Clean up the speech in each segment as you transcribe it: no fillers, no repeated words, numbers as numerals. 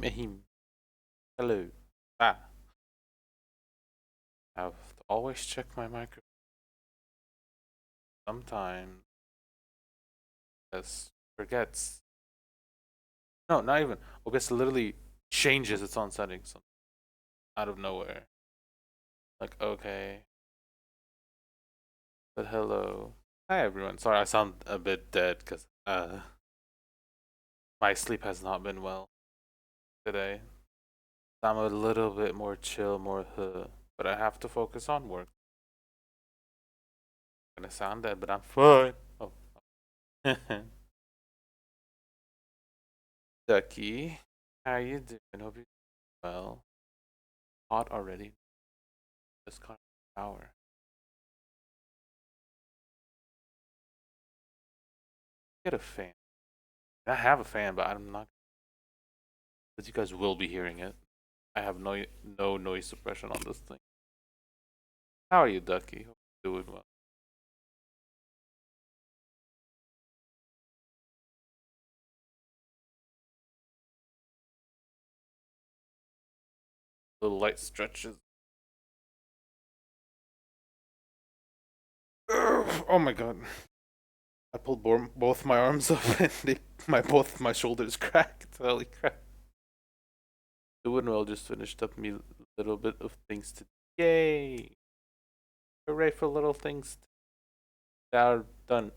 Ahim. Hello. Ah, I have to always check my microphone. Sometimes just forgets. No, not even. OBS literally changes its own settings out of nowhere. Like, okay. But hello. Hi, everyone. Sorry, I sound a bit dead because my sleep has not been well today. I'm a little bit more chill, but I have to focus on work. I'm gonna sound dead, but I'm fine. Oh. Ducky, how you doing? Hope you're well. Hot already. Just got an hour. Get a fan. I have a fan, but I'm not. But you guys will be hearing it. I have no noise suppression on this thing. How are you, Ducky? Hope you're doing well. Little light stretches. Oh my god! I pulled both my arms up and both my shoulders cracked. Holy crap! Doing well. Just finished up me little bit of things to. Yay! Hooray for little things that are done.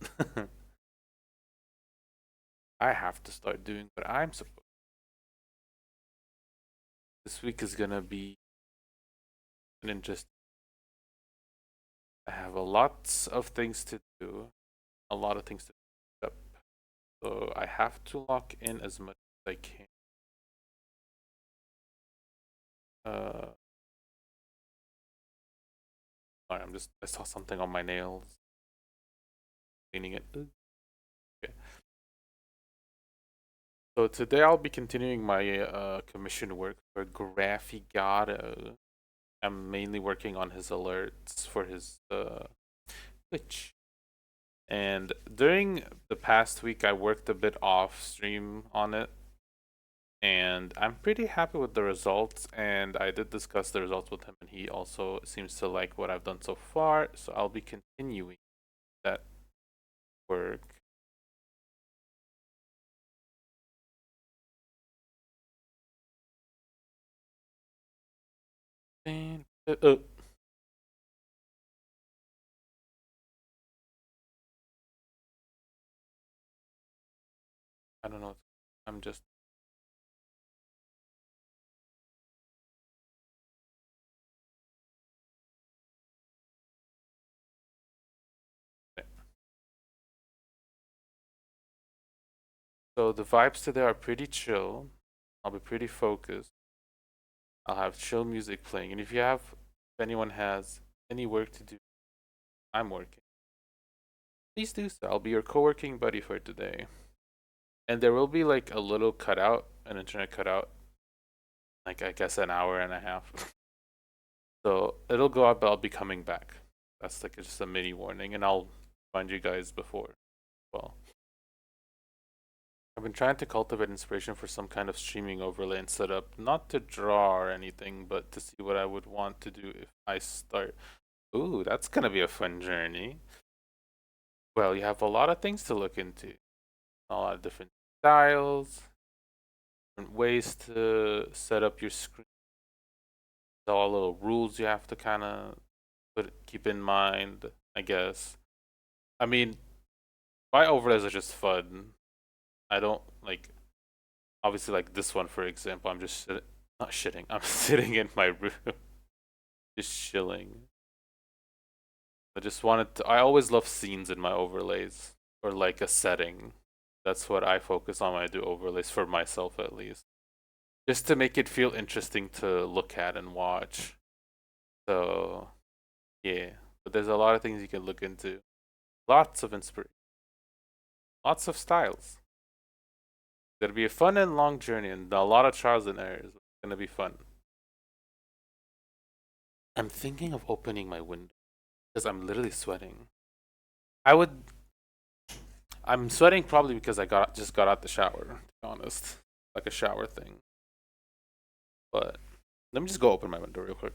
I have to start doing what I'm supposed. This week is gonna be an interesting. I have a lot of things to do, a lot of things to pick up. So I have to lock in as much as I can. Uh, Sorry, I saw something on my nails. Cleaning it. Okay. So today I'll be continuing my commission work for Graphigato. I'm mainly working on his alerts for his Twitch. And during the past week, I worked a bit off stream on it, and I'm pretty happy with the results. And I did discuss the results with him, and he also seems to like what I've done so far. So I'll be continuing that work. And, I don't know. I'm just. So the vibes today are pretty chill. I'll be pretty focused. I'll have chill music playing, and if anyone has any work to do, I'm working. Please do so. I'll be your co-working buddy for today. And there will be like a little cutout, an internet cutout, like I guess an hour and a half. So it'll go up, but I'll be coming back. That's like just a mini warning, and I'll find you guys before. Well, I've been trying to cultivate inspiration for some kind of streaming overlay and setup, not to draw or anything, but to see what I would want to do if I start. Ooh, that's gonna be a fun journey. Well, you have a lot of things to look into, a lot of different styles, different ways to set up your screen. All little rules you have to kind of keep in mind, I guess. I mean, my overlays are just fun. I don't like, obviously, like this one, for example, I'm just not shitting, I'm sitting in my room, just chilling. I just wanted to, I always love scenes in my overlays, or like a setting. That's what I focus on when I do overlays, for myself at least. Just to make it feel interesting to look at and watch. So, yeah. But there's a lot of things you can look into. Lots of inspiration. Lots of styles. It's gonna be a fun and long journey and a lot of trials and errors. It's gonna be fun. I'm thinking of opening my window because I'm literally sweating. I would. I'm sweating probably because I just got out the shower. To be honest, like a shower thing. But let me just go open my window real quick.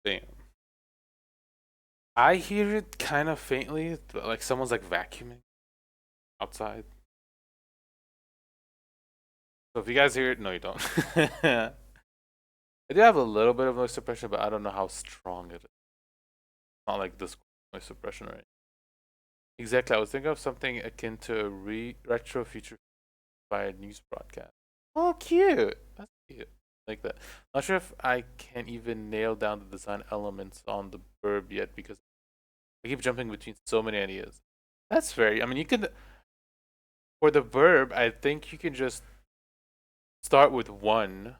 Damn. I hear it kind of faintly, like someone's like vacuuming outside. So if you guys hear it, no, you don't. I do have a little bit of noise suppression, but I don't know how strong it is. Not like this noise suppression, right? Exactly. I was thinking of something akin to a retro future inspired news broadcast. Oh, cute. That's cute. Like that. Not sure if I can even nail down the design elements on the burb yet because I keep jumping between so many ideas. That's fair. I mean, you can for the verb. I think you can just start with one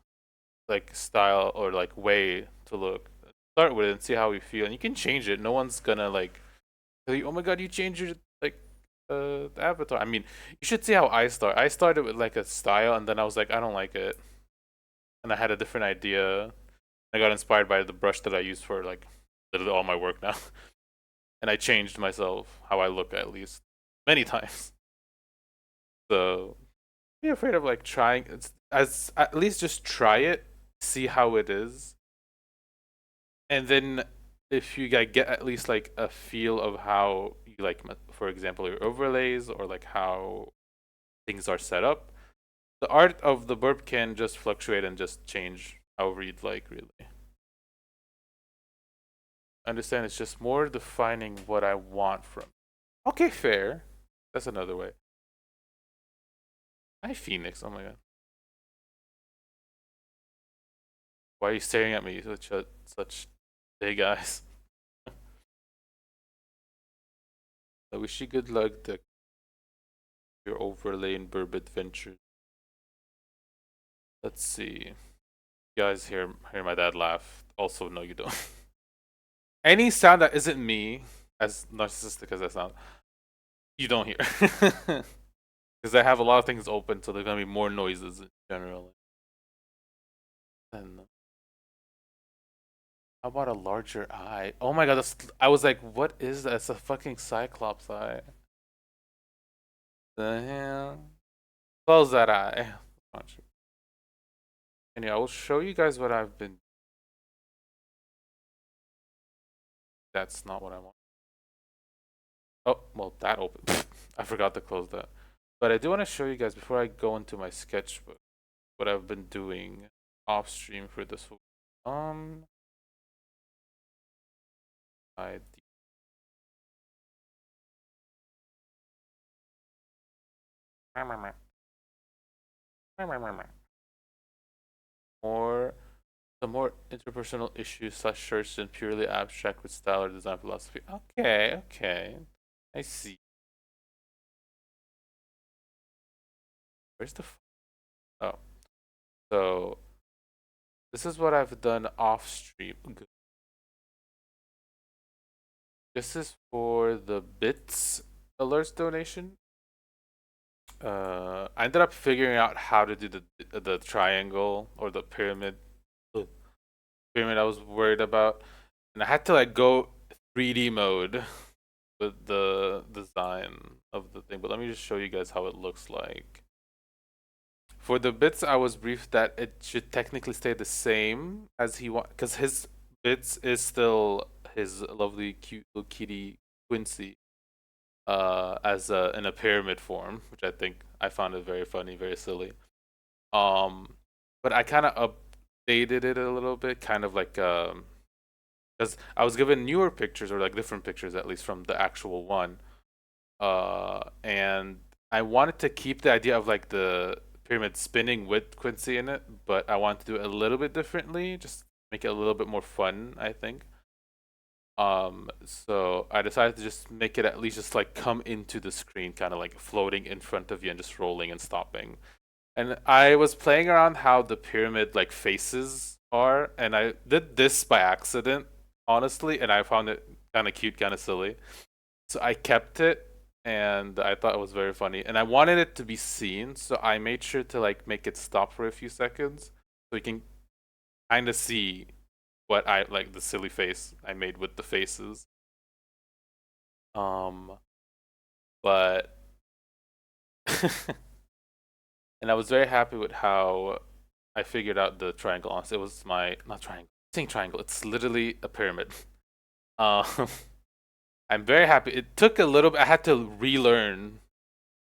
like style or like way to look. Start with it and see how we feel, and you can change it. No one's gonna like, oh my god, you changed your like avatar. I mean, you should see how I start. I started with like a style, and then I was like, I don't like it, and I had a different idea. I got inspired by the brush that I use for like literally all my work now, and I changed myself how I look at least many times. So be afraid of like trying. It's, as at least just try it, see how it is, and then if you like get at least like a feel of how you like, for example, your overlays or like how things are set up, the art of the burp can just fluctuate and just change however you'd like, really. I understand it's just more defining what I want from it. Okay, fair. That's another way. Hi, Phoenix. Oh my god. Why are you staring at me with such big eyes? I wish you good luck to your overlay and burp adventures. Let's see. You guys hear my dad laugh. Also, no, you don't. Any sound that isn't me, as narcissistic as I sound, you don't hear. Because I have a lot of things open, so there's gonna be more noises in general. And how about a larger eye? Oh my god, I was like, what is that? It's a fucking cyclops eye. The hell? Close that eye. Anyway, I will show you guys what I've been. That's not what I want. Oh, well, that opened. I forgot to close that. But I do want to show you guys before I go into my sketchbook what I've been doing off stream for this whole. I more the more interpersonal issues such search than purely abstract with style or design philosophy. Okay, okay. I see. Where's the oh. So this is what I've done off stream. This is for the bits alerts donation. I ended up figuring out how to do the triangle or the pyramid I was worried about, and I had to like go 3D mode with the design of the thing. But let me just show you guys how it looks like. For the bits, I was briefed that it should technically stay the same as he want, because his bits is still his lovely cute little kitty Quincy, as in a pyramid form, which I think I found it very funny, very silly. Um, but I kind of updated it a little bit, kind of like because I was given newer pictures or like different pictures at least from the actual one, and I wanted to keep the idea of like the pyramid spinning with Quincy in it, but I wanted to do it a little bit differently, just make it a little bit more fun, I think. So I decided to just make it at least just like come into the screen, kind of like floating in front of you and just rolling and stopping. And I was playing around how the pyramid like faces are, and I did this by accident, honestly, and I found it kind of cute, kind of silly. So I kept it and I thought it was very funny. And I wanted it to be seen, so I made sure to like make it stop for a few seconds so you can kind of see what I like the silly face I made with the faces. Um but and I was very happy with how I figured out the triangle on it was my not triangle. Saying triangle, it's literally a pyramid. Um I'm very happy. It took a little bit I had to relearn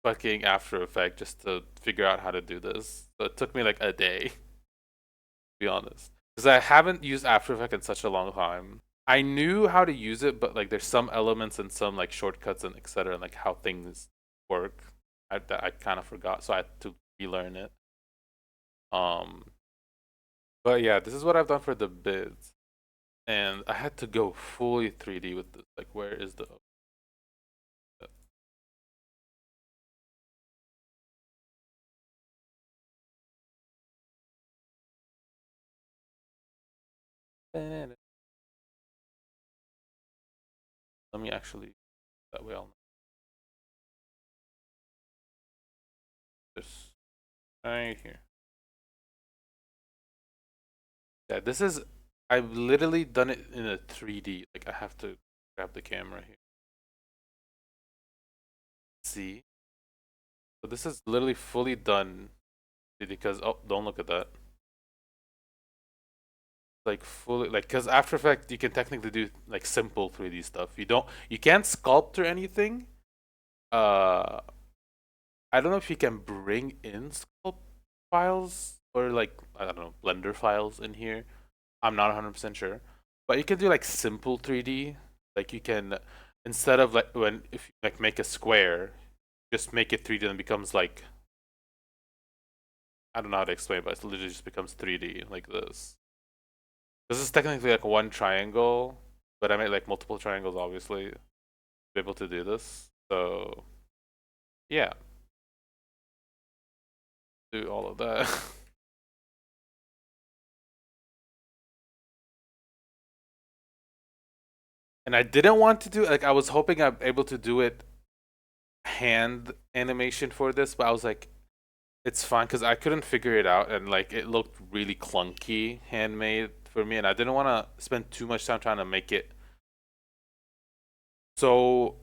fucking After Effects just to figure out how to do this. So it took me like a day, to be honest. Because I haven't used After Effects in such a long time. I knew how to use it, but like there's some elements and some like shortcuts and etc. and like how things work that I kind of forgot, so I had to relearn it. Um, but yeah, this is what I've done for the bids, and I had to go fully 3D with this. Like, where is the? Let me actually that way I'll know this right here. Yeah, this is. I've literally done it in a 3D. Like, I have to grab the camera here. See, so this is literally fully done because oh, don't look at that. Like fully like because After Effects you can technically do like simple 3D stuff. You can't sculpt or anything. Uh, I don't know if you can bring in sculpt files or like I don't know Blender files in here. I'm not 100% sure, but you can do like simple 3D. Like you can instead of like when if you like make a square, just make it 3D and it becomes like I don't know how to explain, but it literally just becomes 3D like this. This is technically like one triangle, but I made like multiple triangles obviously to be able to do this. So yeah, do all of that. And I didn't want to do like I was hoping I'm able to do it hand animation for this, but I was like, it's fine because I couldn't figure it out and like it looked really clunky handmade for me, and I didn't want to spend too much time trying to make it so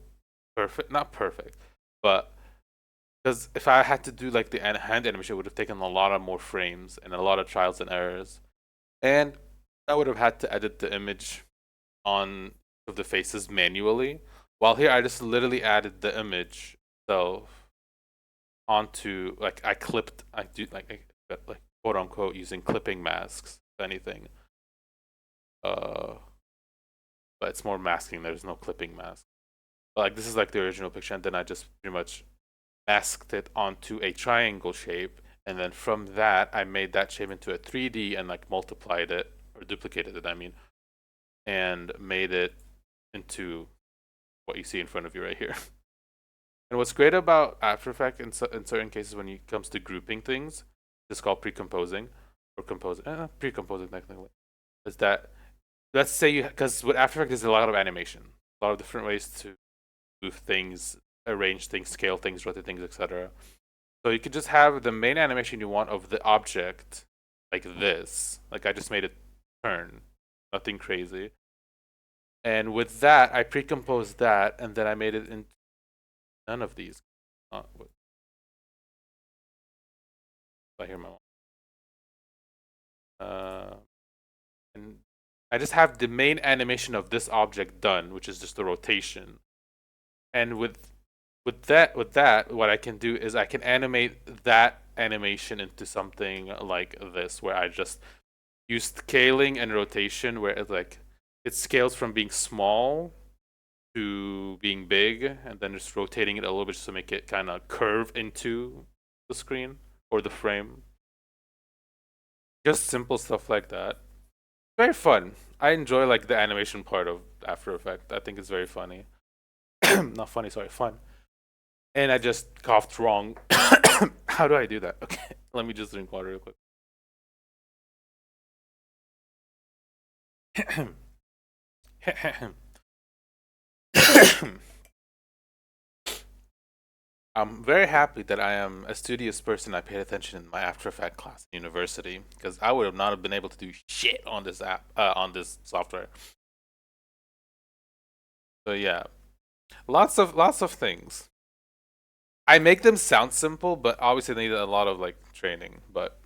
perfect, not perfect, but because if I had to do like the hand animation, it would have taken a lot of more frames and a lot of trials and errors, and I would have had to edit the image on of the faces manually. While here, I just literally added the image itself onto like I do like quote unquote using clipping masks if anything. Uh, but it's more masking. There's no clipping mask. But like this is like the original picture, and then I just pretty much masked it onto a triangle shape, and then from that I made that shape into a 3D and like multiplied it or duplicated it. I mean, and made it into what you see in front of you right here. And what's great about After Effects in certain cases when it comes to grouping things, it's called pre-composing or composing, pre-composing technically, is that let's say you because with After Effects there's a lot of animation, a lot of different ways to move things, arrange things, scale things, rotate things, etc. So you could just have the main animation you want of the object like this. Like I just made it turn, nothing crazy. And with that, I pre-composed that, and then I made it in none of these. Wait, I hear my mom. Uh, and I just have the main animation of this object done, which is just the rotation. And with that, what I can do is I can animate that animation into something like this, where I just use scaling and rotation, where it scales from being small to being big, and then just rotating it a little bit just to make it kind of curve into the screen or the frame. Just simple stuff like that. Very fun. I enjoy like the animation part of After Effects. I think it's very funny. Not funny, sorry, fun. And I just coughed wrong. How do I do that? Okay, let me just drink water real quick. I'm very happy that I am a studious person. I paid attention in my After Effects class in university because I would have not have been able to do shit on this app, on this software. So yeah, lots of things. I make them sound simple, but obviously they need a lot of like training. But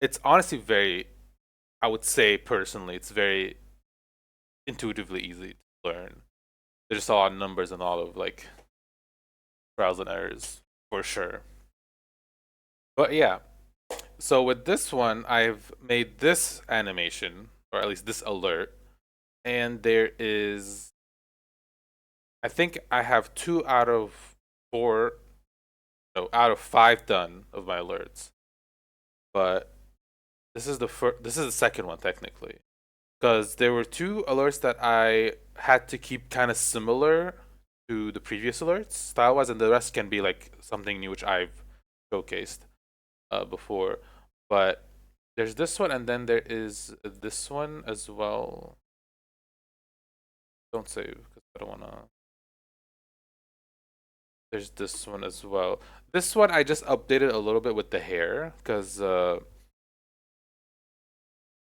it's honestly very, I would say personally, it's very intuitively easy to learn. There's just a lot of numbers and a lot of like trials and errors for sure. But yeah, so with this one, I've made this animation, or at least this alert, and there is, I think I have 2 out of 4, no, out of 5 done of my alerts. But this is the second one technically, because there were 2 alerts that I had to keep kind of similar to the previous alerts style wise, and the rest can be like something new which I've showcased before. But there's this one, and then there is this one as well. Don't save because I don't wanna. There's this one as well. This one I just updated a little bit with the hair because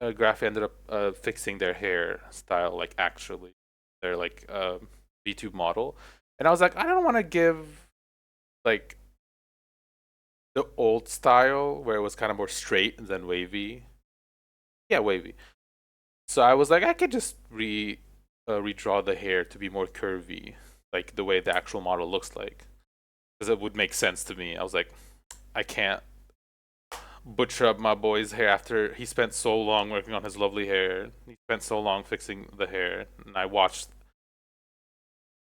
Graphy ended up fixing their hair style like actually their like VTube model, and I was like, I don't want to give like the old style where it was kind of more straight than wavy. Yeah, wavy. So I was like, I could just redraw the hair to be more curvy, like the way the actual model looks like, because it would make sense to me. I was like, I can't butcher up my boy's hair after he spent so long working on his lovely hair. He spent so long fixing the hair, and I watched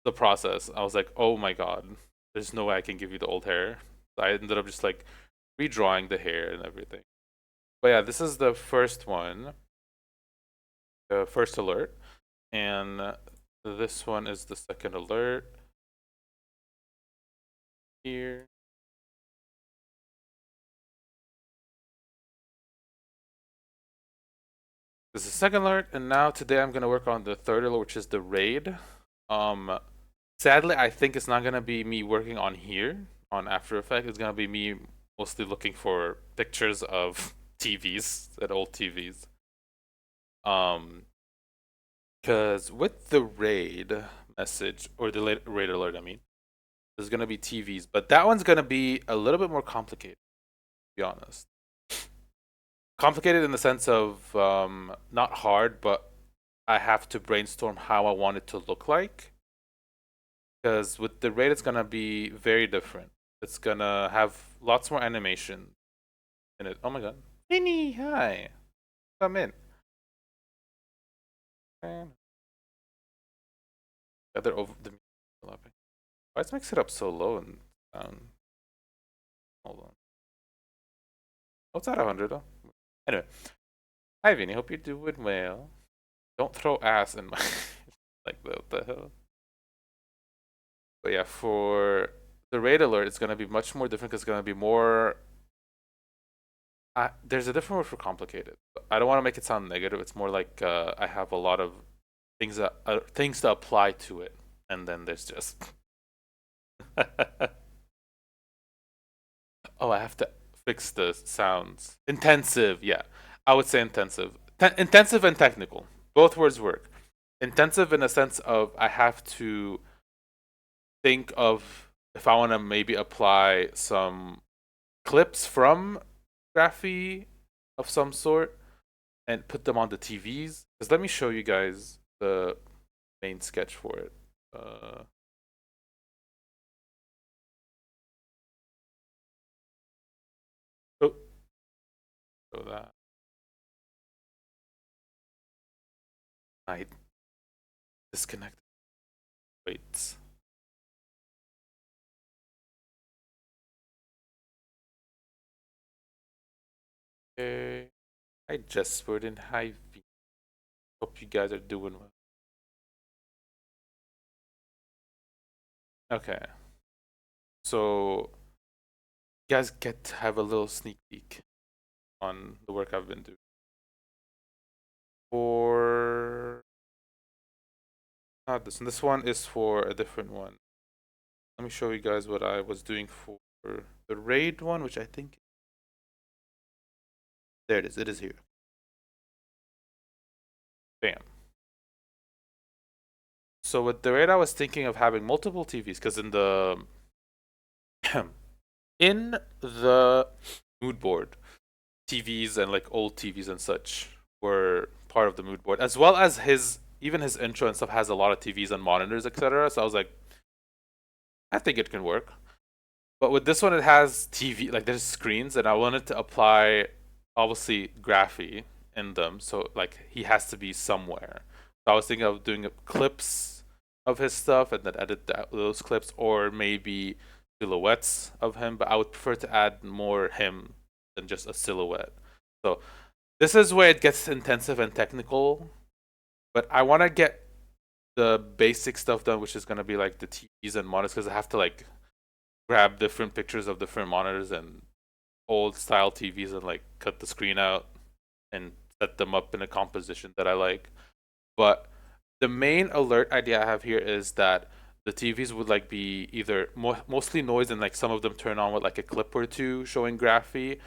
the process. I was like, oh my god, there's no way I can give you the old hair. So I ended up just like redrawing the hair and everything. But yeah, this is the first one, the first alert, and this one is the second alert here. This is the second alert, and now today I'm gonna work on the third alert, which is the raid. Um, Sadly, I think it's not gonna be me working on here on After Effects. It's gonna be me mostly looking for pictures of TVs and old TVs. Um, because with the raid message or the raid alert, I mean, there's gonna be TVs, but that one's gonna be a little bit more complicated. To be honest, complicated in the sense of not hard, but I have to brainstorm how I want it to look like. Because with the raid, it's gonna be very different. It's gonna have lots more animation in it. Oh my god, Minnie, hi, come in. They're over the. Why is mix it up so low and down? Hold on. Oh, it's at 100 though. Anyway, hi Vinny, hope you're doing well. Don't throw ass in my like what the hell. But yeah, for the raid alert, it's gonna be much more different. Because it's gonna be more. There's a different word for complicated. I don't want to make it sound negative. It's more like I have a lot of things to apply to it, and then there's just. Oh, I have to fix the sounds. Intensive, yeah. I would say intensive. Intensive and technical. Both words work. Intensive in a sense of I have to think of if I want to maybe apply some clips from Graphy of some sort and put them on the TVs. Because let me show you guys the main sketch for it. Oh, show that. I disconnected. Wait. Okay. I just put in high V. Hope you guys are doing well. Okay. So you guys get to have a little sneak peek on the work I've been doing. For Not this one. This one is for a different one. Let me show you guys what I was doing for the raid one, which I think there it is. It is here. Bam. So with the raid, I was thinking of having multiple TVs because in the in the mood board, TVs and like old TVs and such were part of the mood board, as well as his intro and stuff has a lot of TVs and monitors, etc. So I was like, I think it can work. But with this one, it has TV, like there's screens, and I wanted to apply obviously graphy in them. So like he has to be somewhere. So I was thinking of doing clips of his stuff and then edit those clips, or maybe silhouettes of him. But I would prefer to add more him than just a silhouette. So this is where it gets intensive and technical. But I want to get the basic stuff done, which is gonna be like the TVs and monitors, because I have to like grab different pictures of different monitors and old style TVs and like cut the screen out and set them up in a composition that I like. But the main alert idea I have here is that the TVs would like be either mostly noise and like some of them turn on with like a clip or two showing graphy,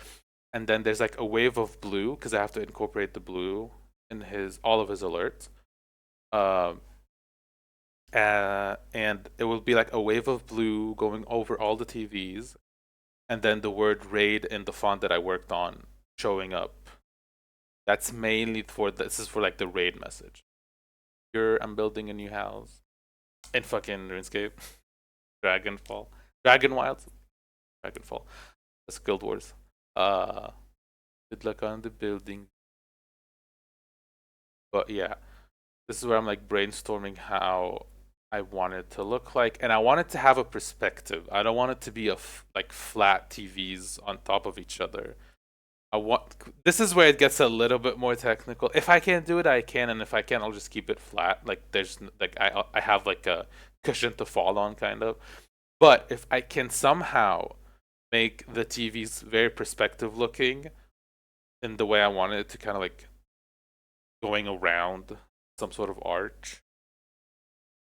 and then there's like a wave of blue because I have to incorporate the blue in his all of his alerts. Um, and it will be like a wave of blue going over all the TVs, and then the word raid in the font that I worked on showing up. That's mainly for this is for like the raid message. Here I'm building a new house in fucking RuneScape, Dragonfall, Dragon Wild, Dragonfall. That's Guild Wars. Uh, Good luck on the building. But yeah, this is where I'm like brainstorming how I want it to look like, and I want it to have a perspective. I don't want it to be like flat TVs on top of each other. I want this is where it gets a little bit more technical. If I can't do it, I can, and if I can, I'll just keep it flat. Like there's like I have like a cushion to fall on, kind of. But if I can somehow make the TVs very perspective looking in the way I wanted it to, kind of like going around some sort of arch,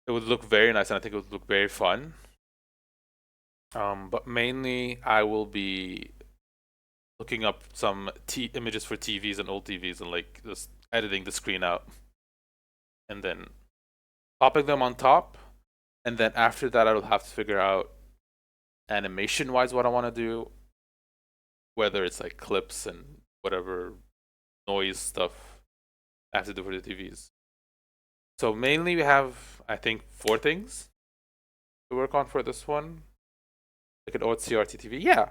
it would look very nice, and I think it would look very fun. But mainly, I will be looking up some images for TVs and old TVs and like just editing the screen out, and then popping them on top. And then after that, I will have to figure out animation wise what I want to do, whether it's like clips and whatever noise stuff I have to do for the TVs. So mainly, we have I think 4 things to work on for this one. Like an old CRT TV, yeah.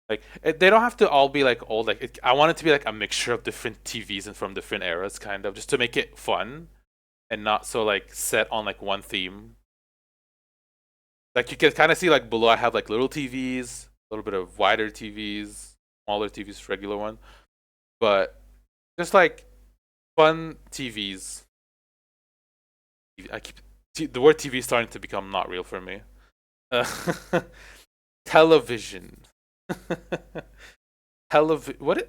Like they don't have to all be like old. Like I want it to be like a mixture of different TVs and from different eras, kind of, just to make it fun and not so like set on like one theme. Like you can kind of see like below, I have like little TVs, a little bit of wider TVs, smaller TVs, regular one, but just like fun TVs. I keep the word TV is starting to become not real for me. Uh, television. What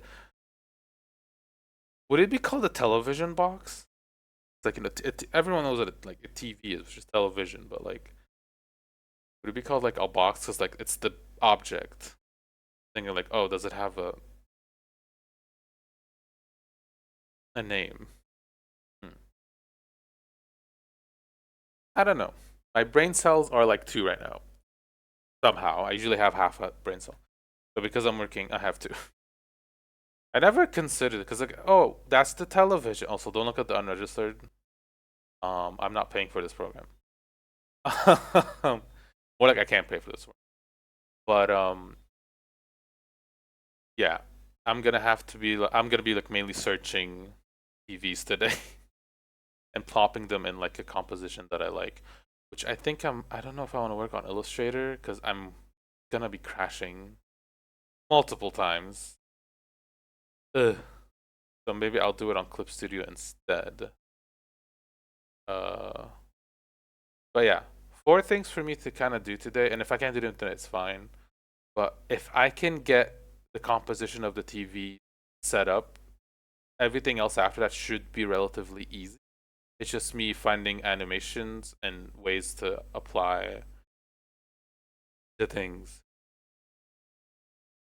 would it be called, a television box? It's like everyone knows that like a TV is just television, but like would it be called like a box because like it's the object? Thinking like, oh, does it have a name? Hmm. I don't know. My brain cells are like 2 right now. Somehow, I usually have half a brain cell, but because I'm working, I have 2. I never considered it because like, oh, that's the television. Also, don't look at the unregistered. I'm not paying for this program. More like I can't pay for this one. But yeah, I'm gonna be like mainly searching TVs today and plopping them in like a composition that I like, which I don't know if I want to work on Illustrator because I'm gonna be crashing multiple times. Ugh. So maybe I'll do it on Clip Studio instead. Uh, but yeah, 4 things for me to kind of do today, and if I can't do them today, it's fine. But if I can get the composition of the TV set up, everything else after that should be relatively easy. It's just me finding animations and ways to apply the things.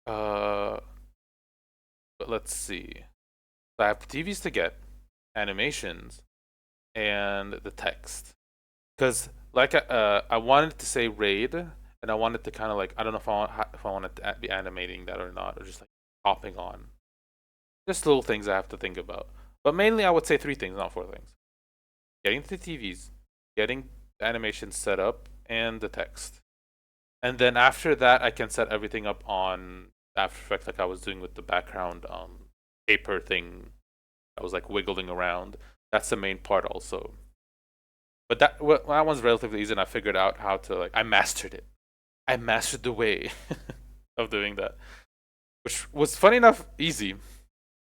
But let's see. So I have TVs to get, animations, and the text. Because like I wanted to say raid, and I wanted to kind of like I don't know if I wanted to be animating that or not, or just like hopping on. Just little things I have to think about. But mainly, I would say three things, not four things: getting the TVs, getting the animation set up, and the text. And then after that, I can set everything up on After Effects, like I was doing with the background paper thing. I was like wiggling around. That's the main part, also. But that one's relatively easy, and I figured out how to like I mastered it. I mastered the way of doing that, which was funny enough easy.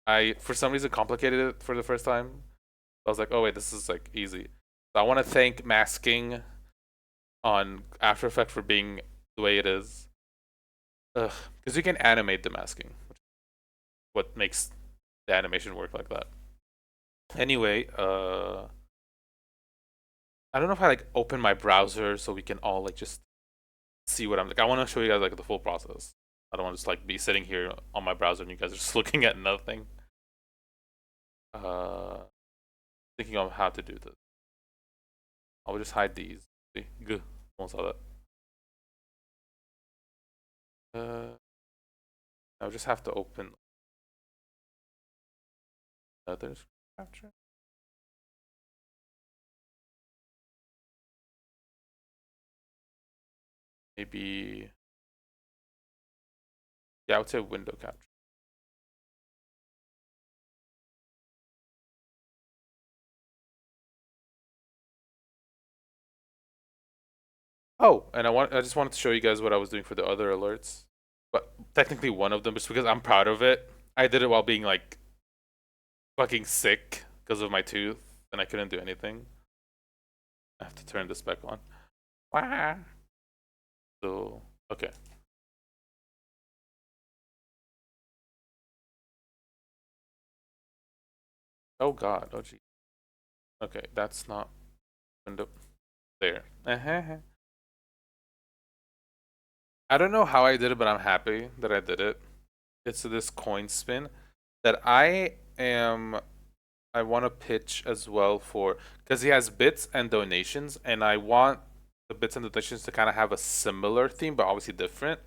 I for some reason complicated it for the first time. I was like, oh wait, this is like easy. So I want to thank masking on After Effects for being the way it is. Because you can animate the masking, which is what makes the animation work like that. Anyway, I don't know if I like open my browser so we can all like just see what I'm like. I want to show you guys like the full process. I don't want to just like be sitting here on my browser and you guys are just looking at nothing. Uh, Thinking of how to do this. I'll just hide these. See, good. Almost saw that. I'll just have to open another capture. Maybe, yeah, I would say window capture. Oh, and I just wanted to show you guys what I was doing for the other alerts. But technically one of them, just because I'm proud of it. I did it while being like fucking sick because of my tooth, and I couldn't do anything. I have to turn this back on. Wah. So, okay. Oh god, oh gee. Okay, that's not window. There. I don't know how I did it, but I'm happy that I did it. It's this coin spin that I want to pitch as well for because he has bits and donations, and I want the bits and donations to kind of have a similar theme, but obviously different.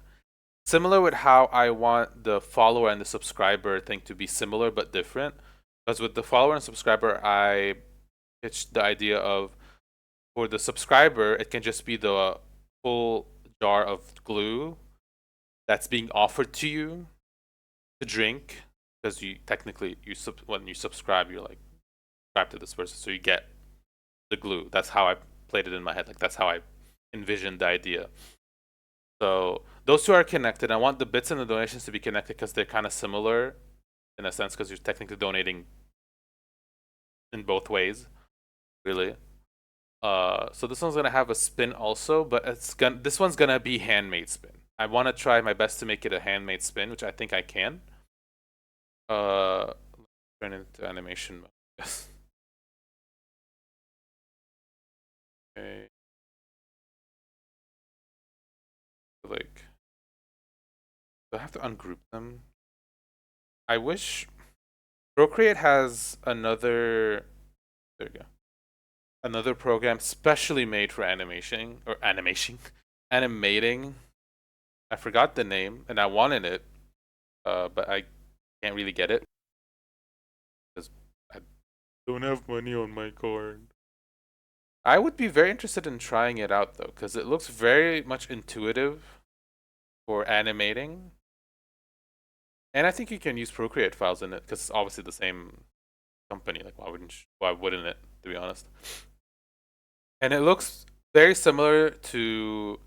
Similar with how I want the follower and the subscriber thing to be similar but different. Because with the follower and subscriber, I pitched the idea of for the subscriber, it can just be the full jar of glue that's being offered to you to drink because you technically when you subscribe, you're like subscribe to this person, so you get the glue. That's how I played it in my head. Like that's how I envisioned the idea. So those two are connected. I want the bits and the donations to be connected because they're kind of similar in a sense because you're technically donating in both ways, really. So this one's gonna have a spin also, but this one's gonna be handmade spin. I want to try my best to make it a handmade spin, which I think I can. Turn it into animation mode. Yes. Okay. Like, do I have to ungroup them? I wish Procreate has another. There you go. Another program specially made for animating. I forgot the name, and I wanted it, but I can't really get it because I don't have money on my card. I would be very interested in trying it out though, because it looks very much intuitive for animating, and I think you can use Procreate files in it because it's obviously the same company. Like, why wouldn't it? To be honest, and it looks very similar to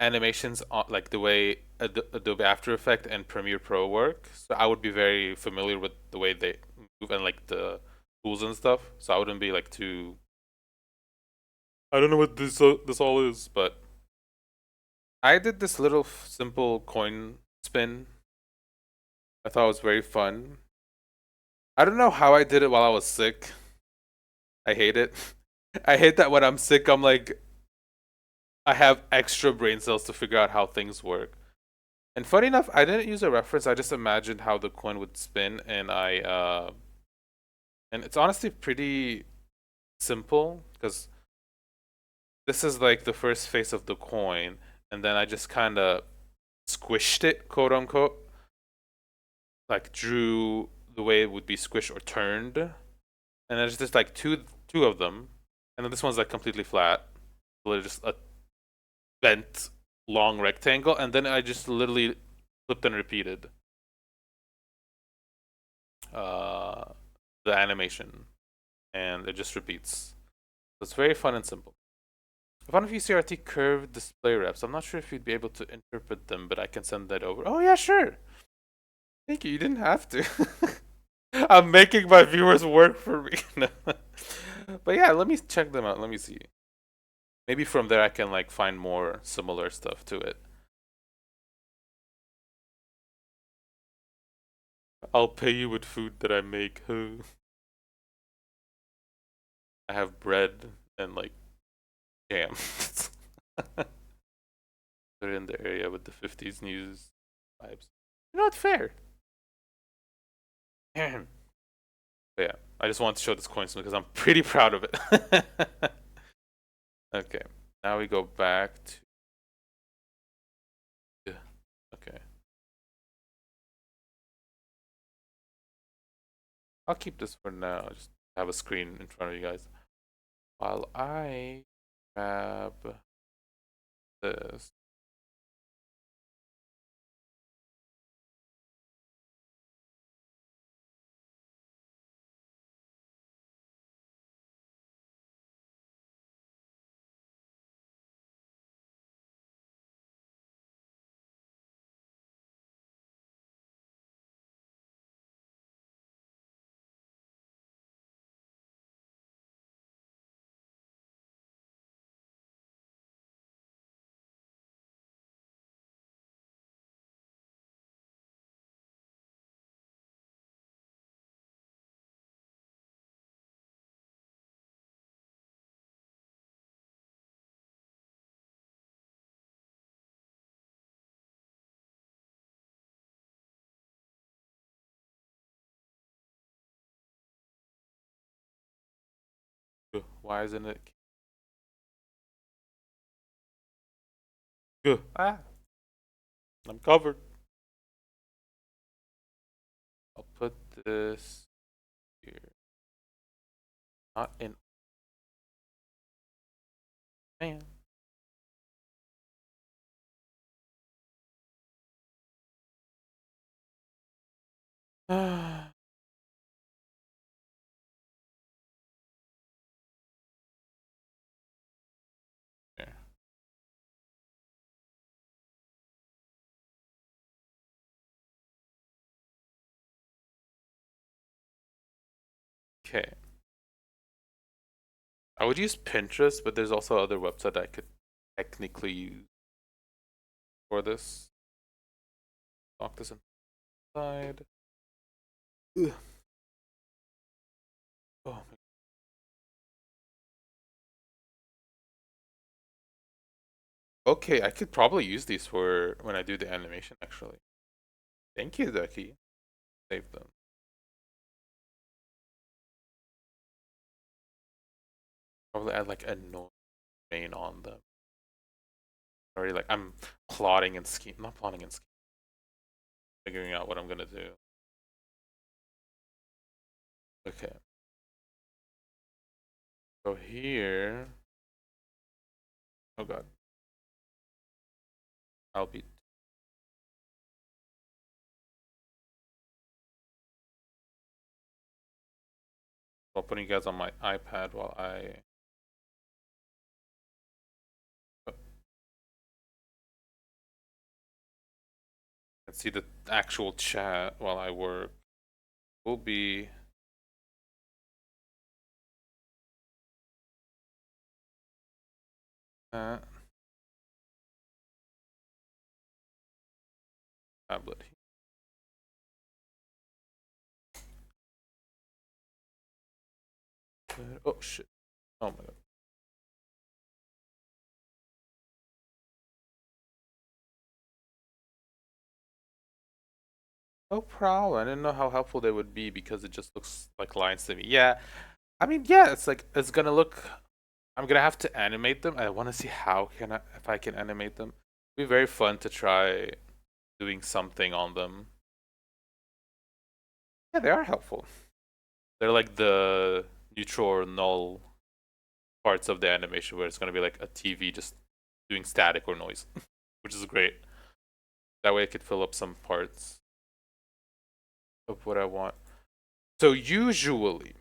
animations on like the way Adobe After Effects and Premiere Pro work. So I would be very familiar with the way they move and like the tools and stuff. So I wouldn't be like too. I don't know what this all is, but I did this little simple coin spin. I thought it was very fun. I don't know how I did it while I was sick. I hate it. I hate that when I'm sick, I'm like, I have extra brain cells to figure out how things work. And funny enough, I didn't use a reference. I just imagined how the coin would spin, and it's honestly pretty simple because this is like the first face of the coin, and then I just kind of squished it, quote unquote, like drew the way it would be squished or turned, and there's just like two of them, and then this one's like completely flat, literally just a bent long rectangle, and then I just literally flipped and repeated uh, the animation, and it just repeats. So it's very fun and simple. I found a few CRT curved display reps. I'm not sure if you'd be able to interpret them, but I can send that over. Oh yeah, sure. Thank you. You didn't have to. I'm making my viewers work for me. No. But yeah, let me check them out. Let me see. Maybe from there I can like find more similar stuff to it. I'll pay you with food that I make. I have bread and like jam. They're in the area with the 50s news vibes. You know what? Fair. But yeah, I just wanted to show this coin because I'm pretty proud of it. Okay, now we go back to. Okay, I'll keep this for now. Just have a screen in front of you guys while I grab this. Why isn't it? Ah, I'm covered. I'll put this here. Not in. Man. There. Okay. I would use Pinterest, but there's also other website I could technically use for this. Lock this inside. Ugh. Oh, okay, I could probably use these for when I do the animation, actually. Thank you, Ducky. Save them. Probably add like a noise rain on them. Already like I'm plotting and scheming. Not plotting and scheming. Figuring out what I'm gonna do. Okay. So here. Oh god. I'll be. I'll putting you guys on my iPad while I. Oh, can see the actual chat while I work. Will be. Uh, tablet. Oh shit. Oh my god. No problem. I didn't know how helpful they would be because it just looks like lines to me. Yeah. I mean, yeah, it's like it's gonna look. I'm gonna have to animate them. I want to see how can I if I can animate them. It'd be very fun to try doing something on them. Yeah, they are helpful. They're like the neutral or null parts of the animation where it's gonna be like a TV just doing static or noise, which is great. That way I could fill up some parts of what I want. So usually,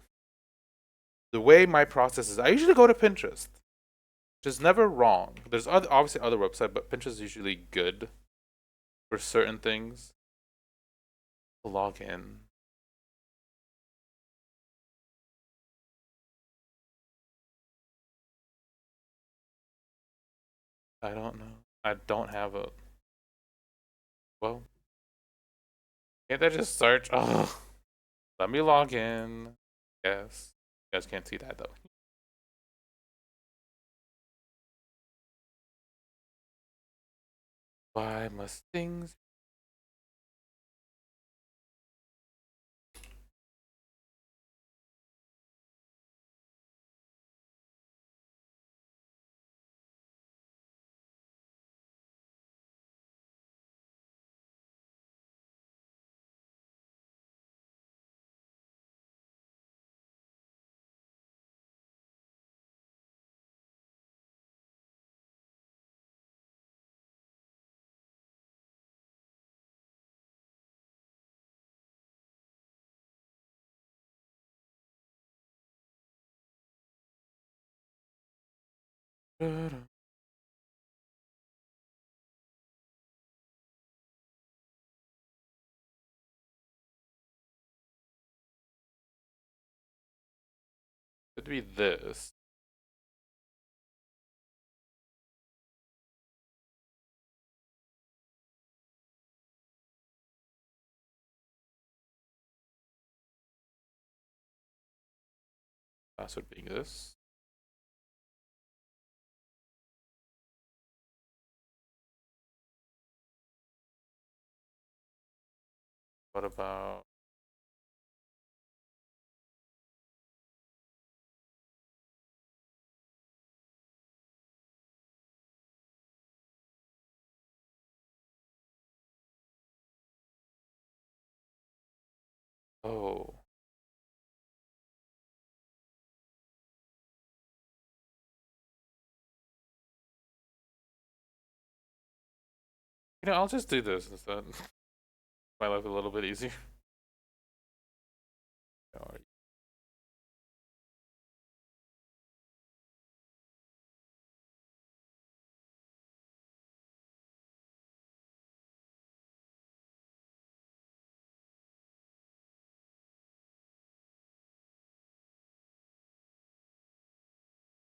the way my process is, I usually go to Pinterest, which is never wrong. There's obviously other websites, but Pinterest is usually good for certain things. Log in. I don't know. I don't have a. Well, can't I just search? Oh, let me log in. Yes. You guys can't see that though. Why must things could be this? Password being this. What about oh? You know, I'll just do this instead. My life a little bit easier. Alright,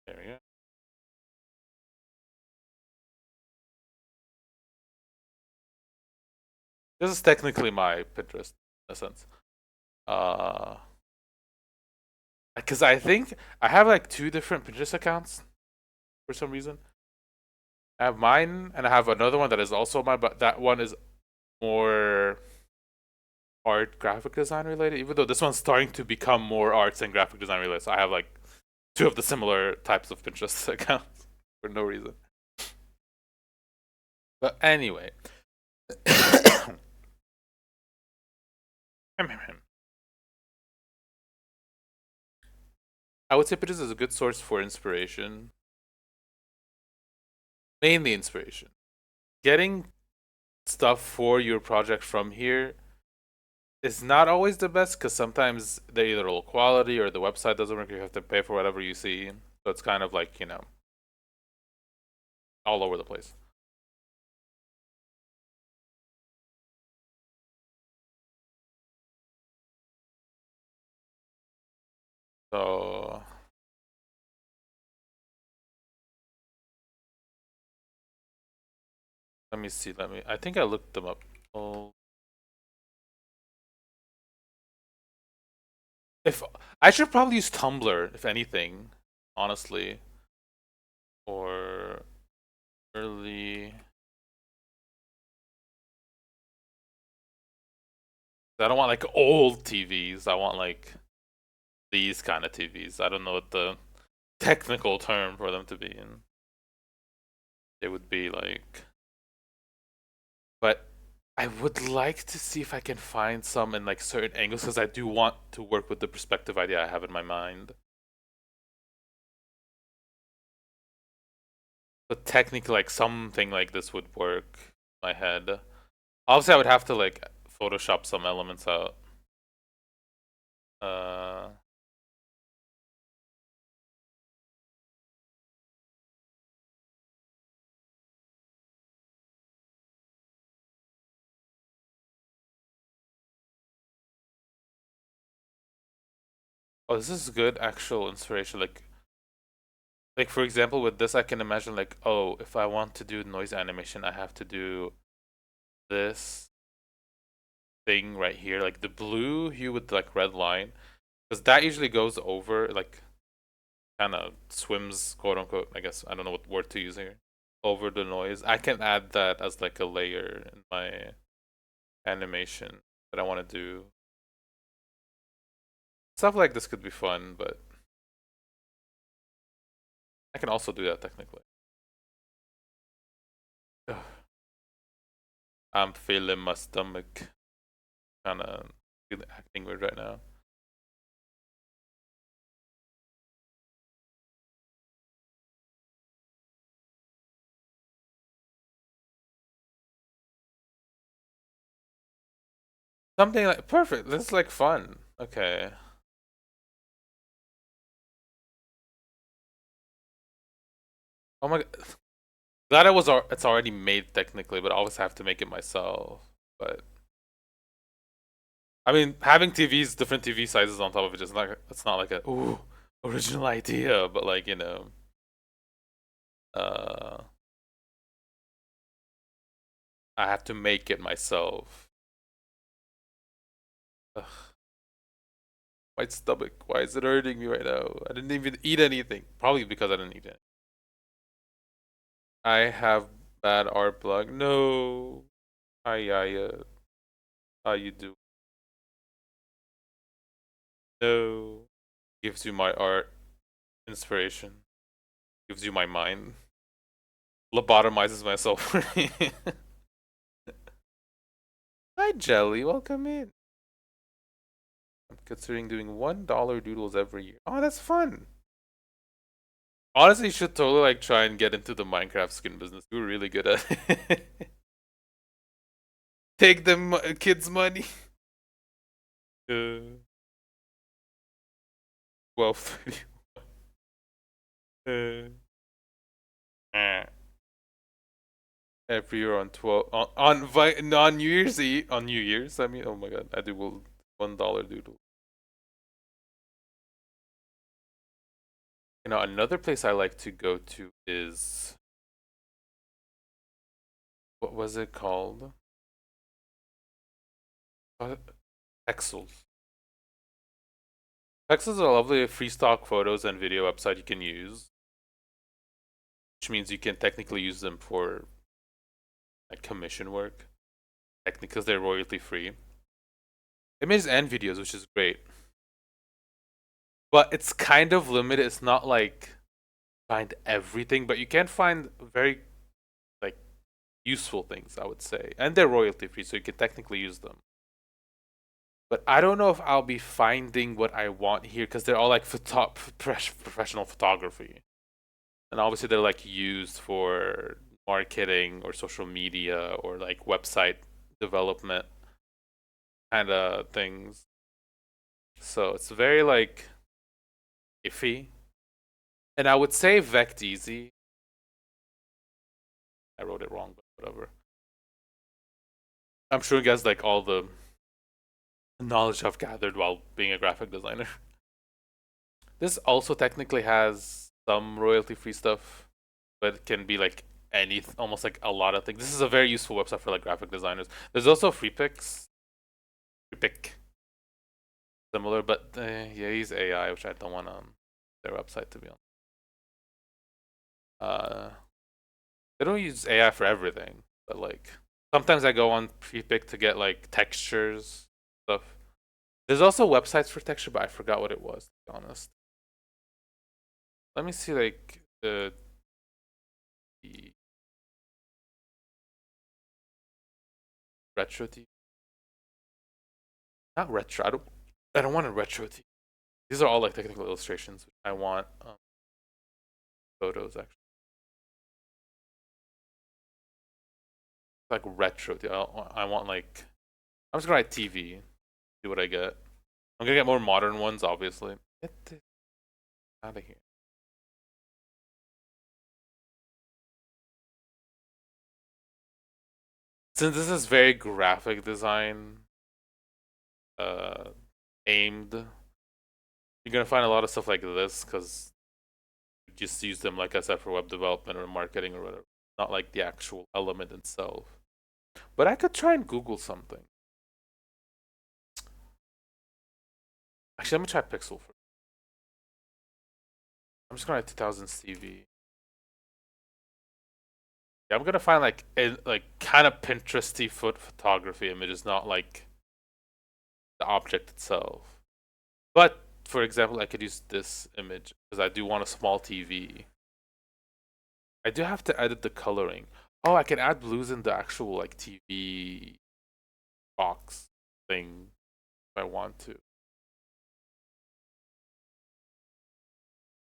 there we go. This is technically my Pinterest in a sense. Uh, because I think I have like two different Pinterest accounts for some reason. I have mine and I have another one that is also mine, but that one is more art graphic design related, even though this one's starting to become more arts and graphic design related. So I have like two of the similar types of Pinterest accounts for no reason. But anyway, I would say Pinterest is a good source for inspiration, mainly inspiration. Getting stuff for your project from here is not always the best because sometimes they're either low quality or the website doesn't work. You have to pay for whatever you see. So it's kind of like, all over the place. So let me see. I think I looked them up. Oh, if I should probably use Tumblr, if anything, honestly. Or early. I don't want like old TVs. I want like these kind of TVs. I don't know what the technical term for them to be in. It would be like, but I would like to see if I can find some in like certain angles because I do want to work with the perspective idea I have in my mind. But technically, like something like this would work in my head. Obviously, I would have to like Photoshop some elements out. Uh, oh, this is good actual inspiration. Like for example, with this, I can imagine like, oh, if I want to do noise animation, I have to do this thing right here, like the blue hue with like red line, because that usually goes over like kind of swims, quote unquote. I guess I don't know what word to use here. Over the noise, I can add that as like a layer in my animation that I want to do. Stuff like this could be fun, but I can also do that technically. Ugh. I'm feeling my stomach kind of acting weird right now. Something like perfect. This is like fun. Okay. Oh my god. Glad it's already made technically, but I always have to make it myself. But I mean, having TVs, different TV sizes on top of it is not. It's not like a ooh original idea, but like uh, I have to make it myself. Ugh, my stomach. Why is it hurting me right now? I didn't even eat anything. Probably because I didn't eat it. I have bad art block. No. Hi, Yaya. How you do? No. Gives you my art inspiration. Gives you my mind. Lobotomizes myself. Hi, Jelly. Welcome in. I'm considering doing $1 doodles every year. Oh, that's fun. Honestly, you should totally like try and get into the Minecraft skin business. You're really good at it. Take them kids' money. Uh, 12:30. Uh, every year on 12 on New Year's Eve on New Year's. I mean, oh my god, I do $1 doodle. You know, another place I like to go to is what was it called? Uh, Pexels. Pexels is a lovely free stock photos and video website you can use, which means you can technically use them for like commission work, technically because they're royalty free. Images and videos, which is great, but it's kind of limited. It's not like find everything, but you can find very like useful things, I would say, and they're royalty free, so you can technically use them. But I don't know if I'll be finding what I want here because they're all like professional photography, and obviously they're like used for marketing or social media or like website development kind of things. So it's very like iffy. And I would say Vect Easy. I wrote it wrong, but whatever. I'm sure you guys like all the knowledge I've gathered while being a graphic designer. This also technically has some royalty free stuff, but it can be like any almost like a lot of things. This is a very useful website for like graphic designers. There's also free pick. similar, but yeah, he's AI, which I don't want on their website to be on. They don't use AI for everything, but like sometimes I go on Prepic to get like textures stuff. There's also websites for texture, but I forgot what it was, to be honest. Let me see like the retro TV. Not retro. I don't want a retro TV. These are all like technical illustrations. I want photos actually. Like retro. I want like I'm just gonna write TV. See what I get. I'm gonna get more modern ones, obviously. Get this out of here. Since this is very graphic design uh aimed, you're gonna find a lot of stuff like this because you just use them like I said for web development or marketing or whatever. Not like the actual element itself. But I could try and Google something. Actually, let me try Pixel first. I'm just gonna write 2000s TV. Yeah, I'm gonna find like kind of Pinteresty photography images, not like the object itself. But for example, I could use this image because I do want a small TV. I do have to edit the coloring. Oh, I can add blues in the actual like TV box thing if I want to.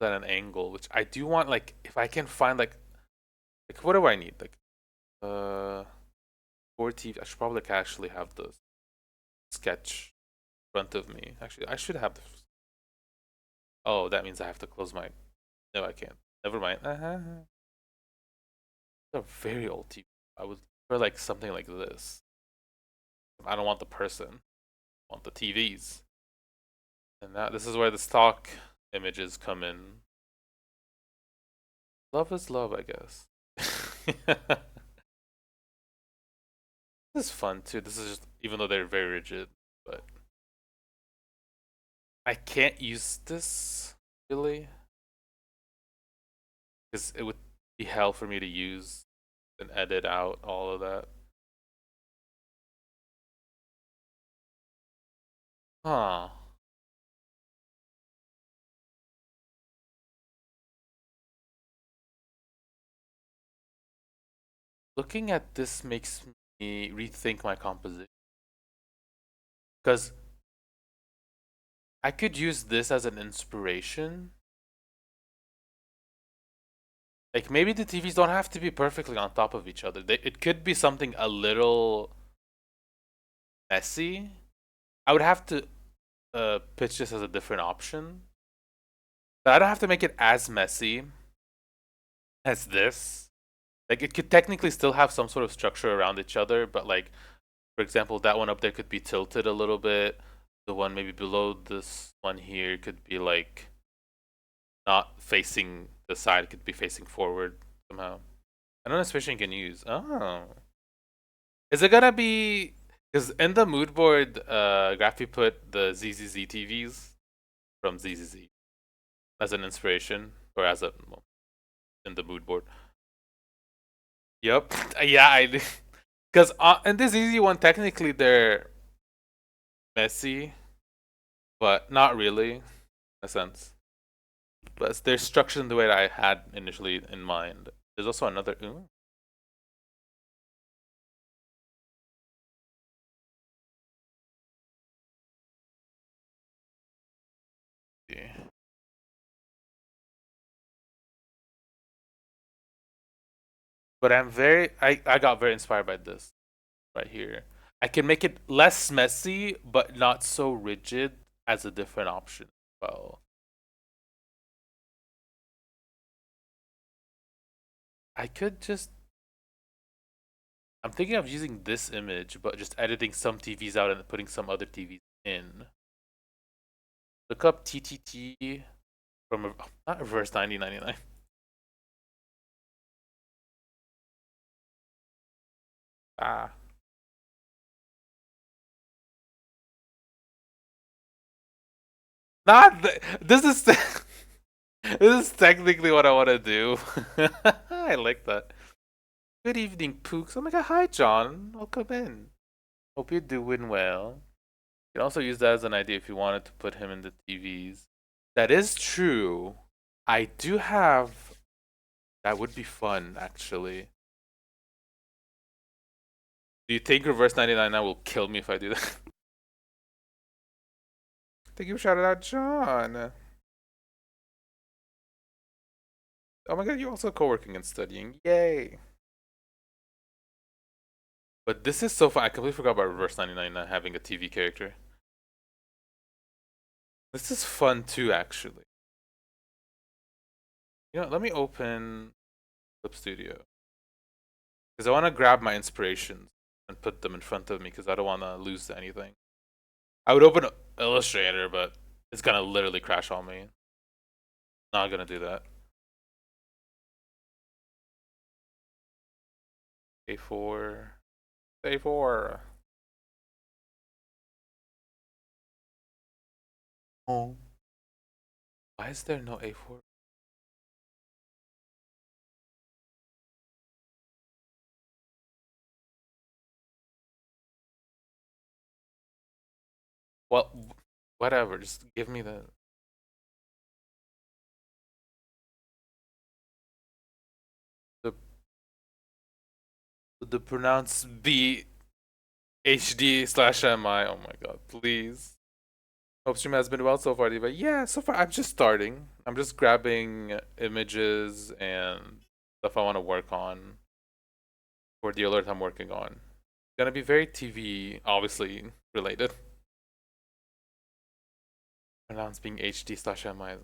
At an angle, which I do want. Like if I can find like what do I need? Like uh, for TV, I should probably actually have the sketch in front of me. Actually, I should have the. Oh, that means I have to close my. No, I can't. Never mind. It's a very old TV. I would prefer like something like this. I don't want the person. I want the TVs. And that this is where the stock images come in. Love is love, I guess. This is fun too. This is just even though they're very rigid, but I can't use this really because it would be hell for me to use and edit out all of that. Huh. Looking at this makes me rethink my composition because I could use this as an inspiration. Like maybe the TVs don't have to be perfectly on top of each other. It could be something a little messy. I would have to pitch this as a different option, but I don't have to make it as messy as this. Like it could technically still have some sort of structure around each other, but like for example, that one up there could be tilted a little bit. The one maybe below this one here could be like not facing the side, it could be facing forward somehow. I don't know which you can use. Oh. Is it gonna be because in the mood board graph you put the ZZZ TVs from ZZZ as an inspiration or as a well, in the mood board. Yep. Yeah, I because in this easy one technically they're messy, but not really in a sense. But they're structured in the way that I had initially in mind. There's also another. Ooh, yeah. But I got very inspired by this right here. I can make it less messy, but not so rigid as a different option. Well, I could just. I'm thinking of using this image, but just editing some TVs out and putting some other TVs in. Look up TTT from not reverse 9099. Ah, Not this is this is technically what I want to do. I like that. Good evening, Pooks. Oh my god, hi John. Welcome in. Hope you're doing well. You can also use that as an idea if you wanted to put him in the TVs. That is true. I do have. That would be fun, actually. Do you think Reverse 99 now will kill me if I do that? Thank you for shouting out, John. Oh my god, you're also co-working and studying. Yay. But this is so fun. I completely forgot about Reverse 99 not having a TV character. This is fun too, actually. You know, let me open Clip Studio. Because I want to grab my inspirations and put them in front of me because I don't want to lose anything. I would open Illustrator, but it's going to literally crash on me. Not going to do that. A4. A4. Oh. Why is there no A4? Well, whatever. Just give me the the pronounce B HD slash MI. Oh my god, please. Hope stream has been well so far, Diva. Yeah, so far I'm just starting. I'm just grabbing images and stuff I want to work on for the alert I'm working on. It's gonna be very TV, obviously related. Pronounce being HD slash MI.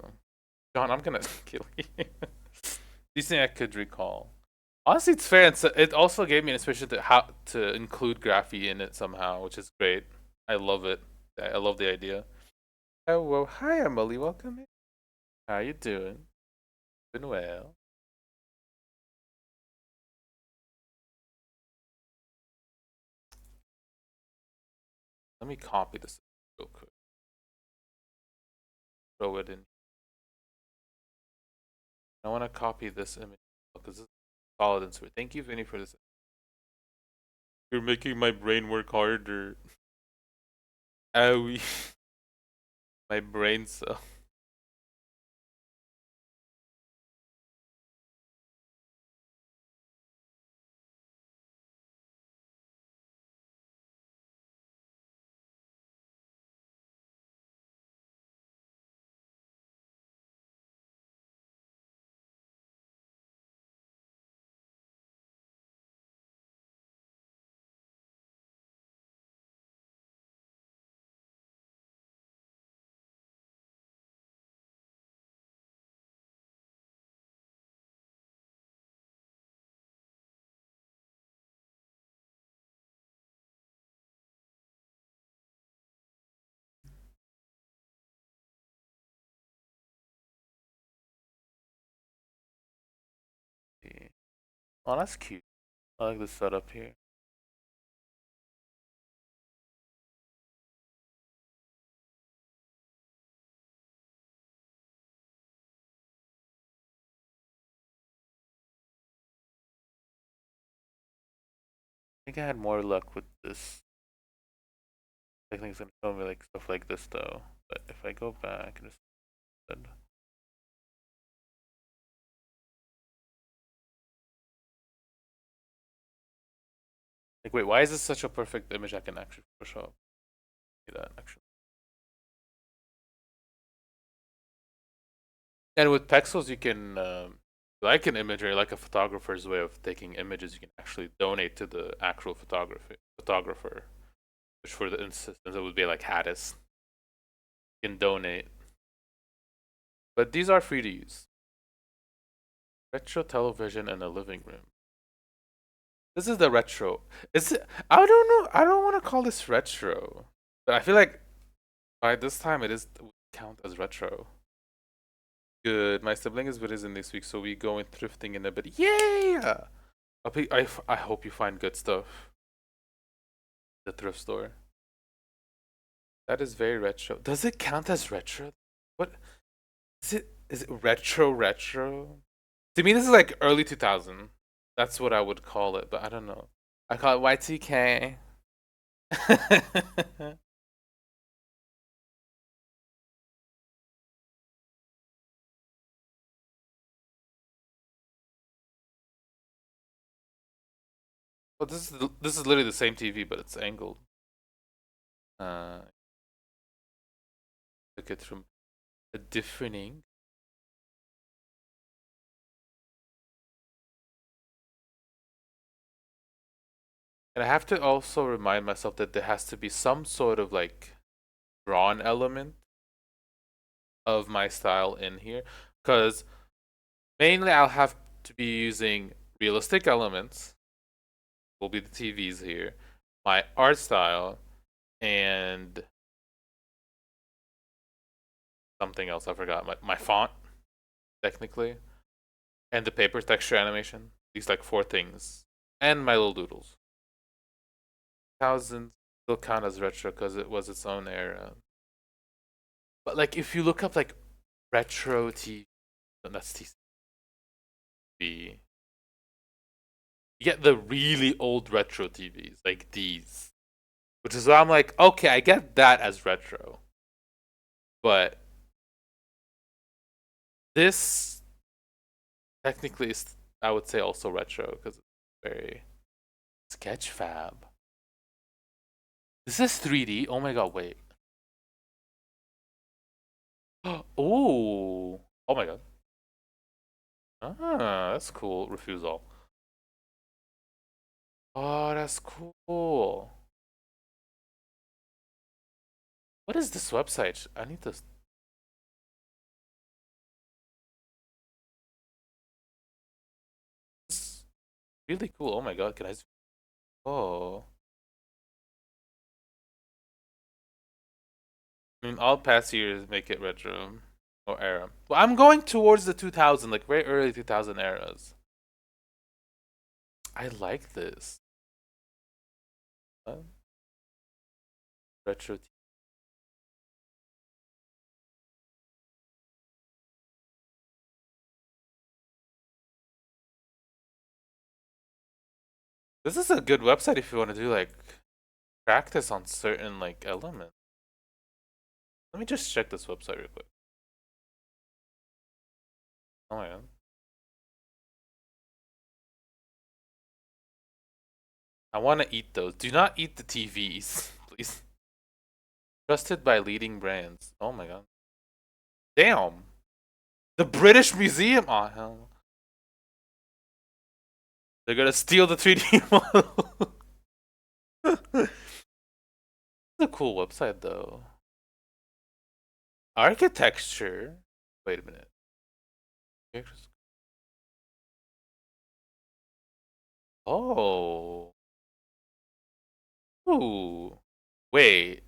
John, I'm gonna kill you. These things I could recall. Honestly, it's fair. And so it also gave me an inspiration to how to include graphy in it somehow, which is great. I love it. I love the idea. Oh well, hi Emily, welcome in. How you doing? Been well. Let me copy this real quick. Throw it in. I want to copy this image because this is solid and sweet. Thank you, Vinny, for this. You're making my brain work harder. Owie. My brain cell. Oh, that's cute. I like this setup here. I think I had more luck with this. I think it's gonna show me like stuff like this though. But if I go back and just like, wait, why is this such a perfect image I can actually Photoshop? See that actually. And with pixels, you can, like an image or like a photographer's way of taking images, you can actually donate to the actual photographer, which for the instance it would be like Hattis. You can donate, but these are free to use. Retro television in a living room. This is the retro. Is it? I don't know. I don't want to call this retro, but I feel like by this time it is would count as retro. Good. My sibling is visiting this week, so we going thrifting in a bit. Yeah. I hope you find good stuff. The thrift store. That is very retro. Does it count as retro? What is it? Is it retro retro? To me, this is like early 2000. That's what I would call it, but I don't know. I call it Y2K. Well, this is literally the same TV, but it's angled. Uh, Look at from a different angle. And I have to also remind myself that there has to be some sort of like drawn element of my style in here, because mainly I'll have to be using realistic elements. Will be the TVs here, my art style, and something else I forgot. My font, technically, and the paper texture animation. These like four things, and my little doodles. Thousands still count as retro because it was its own era. But like if you look up like retro TV, that's TV. You get the really old retro TVs like these, which is why I'm like, okay, I get that as retro, but this technically is, I would say, also retro because it's very Sketchfab. This is 3D. Oh my god, wait. Oh, oh my god. Ah, that's cool. Refusal. Oh, that's cool. What is this website? I need this. This is really cool. Oh my god, can I? Oh, I mean, all past years make it retro or era. Well, I'm going towards the 2000, like very early 2000 eras. I like this. Retro. This is a good website if you want to do like practice on certain like elements. Let me just check this website real quick. Oh my god. I want to eat those. Do not eat the TVs, please. Trusted by leading brands. Oh my god. Damn. The British Museum. Oh hell. They're gonna steal the 3D model. It's a cool website though. Architecture. Wait a minute. Oh. Ooh. Wait.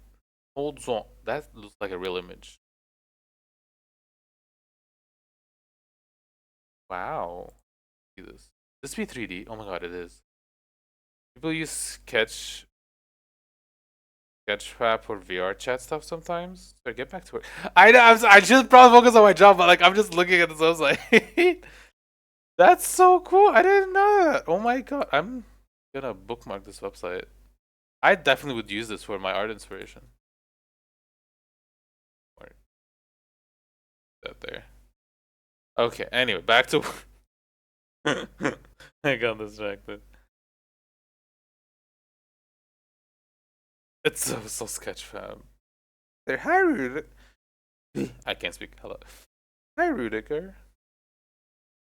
Hold on. That looks like a real image. Wow. See this. This be 3D? Oh my god, it is. People use Sketchfab for VR chat stuff sometimes. So get back to work. I know. I should probably focus on my job, but like I'm just looking at this website. That's so cool. I didn't know that. Oh my god. I'm gonna bookmark this website. I definitely would use this for my art inspiration. Or that there. Okay. Anyway, back to. I got distracted. It's so Sketchfab. They're hi Rudiger. I can't speak. Hello. Hi Rudiger.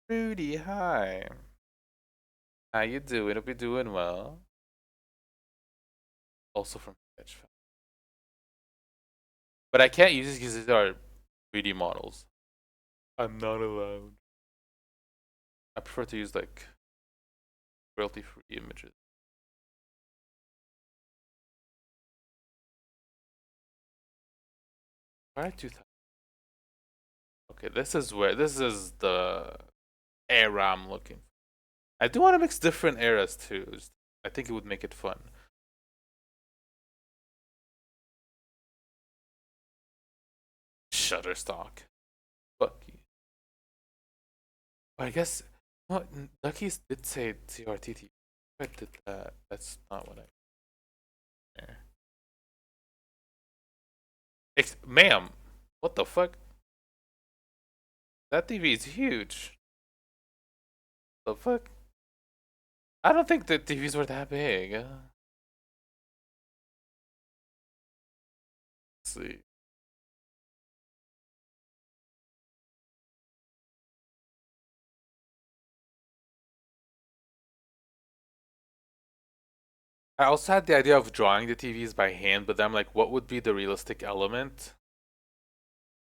Rudy, hi. How you doing? Hope you're doing well. Also from Sketchfab. But I can't use these because these are 3D models. I'm not allowed. I prefer to use like royalty-free images. Why 2000? Okay, this is the era I'm looking for. I do want to mix different eras too. I think it would make it fun. Shutterstock. Fuck you. But I guess what Duckies did say CRTT. I did that. That's not what I. Ma'am, what the fuck? That TV is huge. The fuck? I don't think the TVs were that big. Let's see. I also had the idea of drawing the TVs by hand, but then I'm like, what would be the realistic element?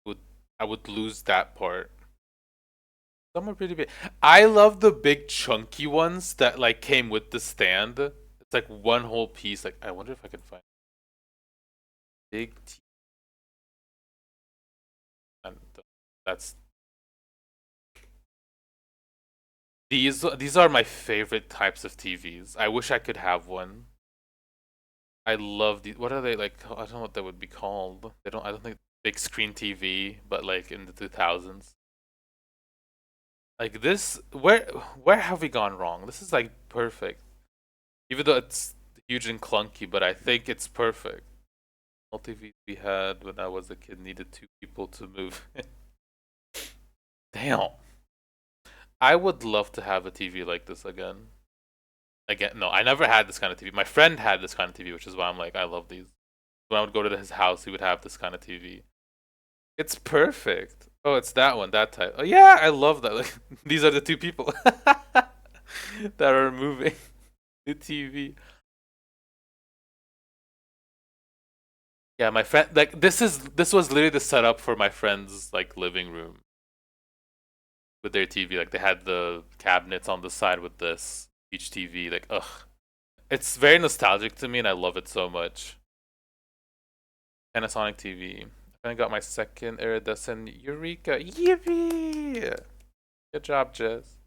Would I would lose that part. Some are pretty big. I love the big chunky ones that like came with the stand. It's like one whole piece. Like I wonder if I can find big T. And that's these are my favorite types of TVs. I wish I could have one. I love these. What are they like? I don't know what they would be called. They don't. I don't think big screen TV, but like in the 2000s. Like this, where have we gone wrong? This is like perfect. Even though it's huge and clunky, but I think it's perfect. All TV we had when I was a kid needed two people to move. Damn. I would love to have a TV like this again. Again, no, I never had this kind of TV. My friend had this kind of TV, which is why I'm like, I love these. When I would go to his house, he would have this kind of TV. It's perfect. Oh, it's that one, that type. Oh yeah, I love that. Like these are the two people that are moving the TV. Yeah, my friend like this was literally the setup for my friend's like living room with their TV. Like they had the cabinets on the side with this each TV. Like ugh, it's very nostalgic to me, and I love it so much. Panasonic TV. I finally got my second iridescent Eureka. Yippee! Good job, Jess.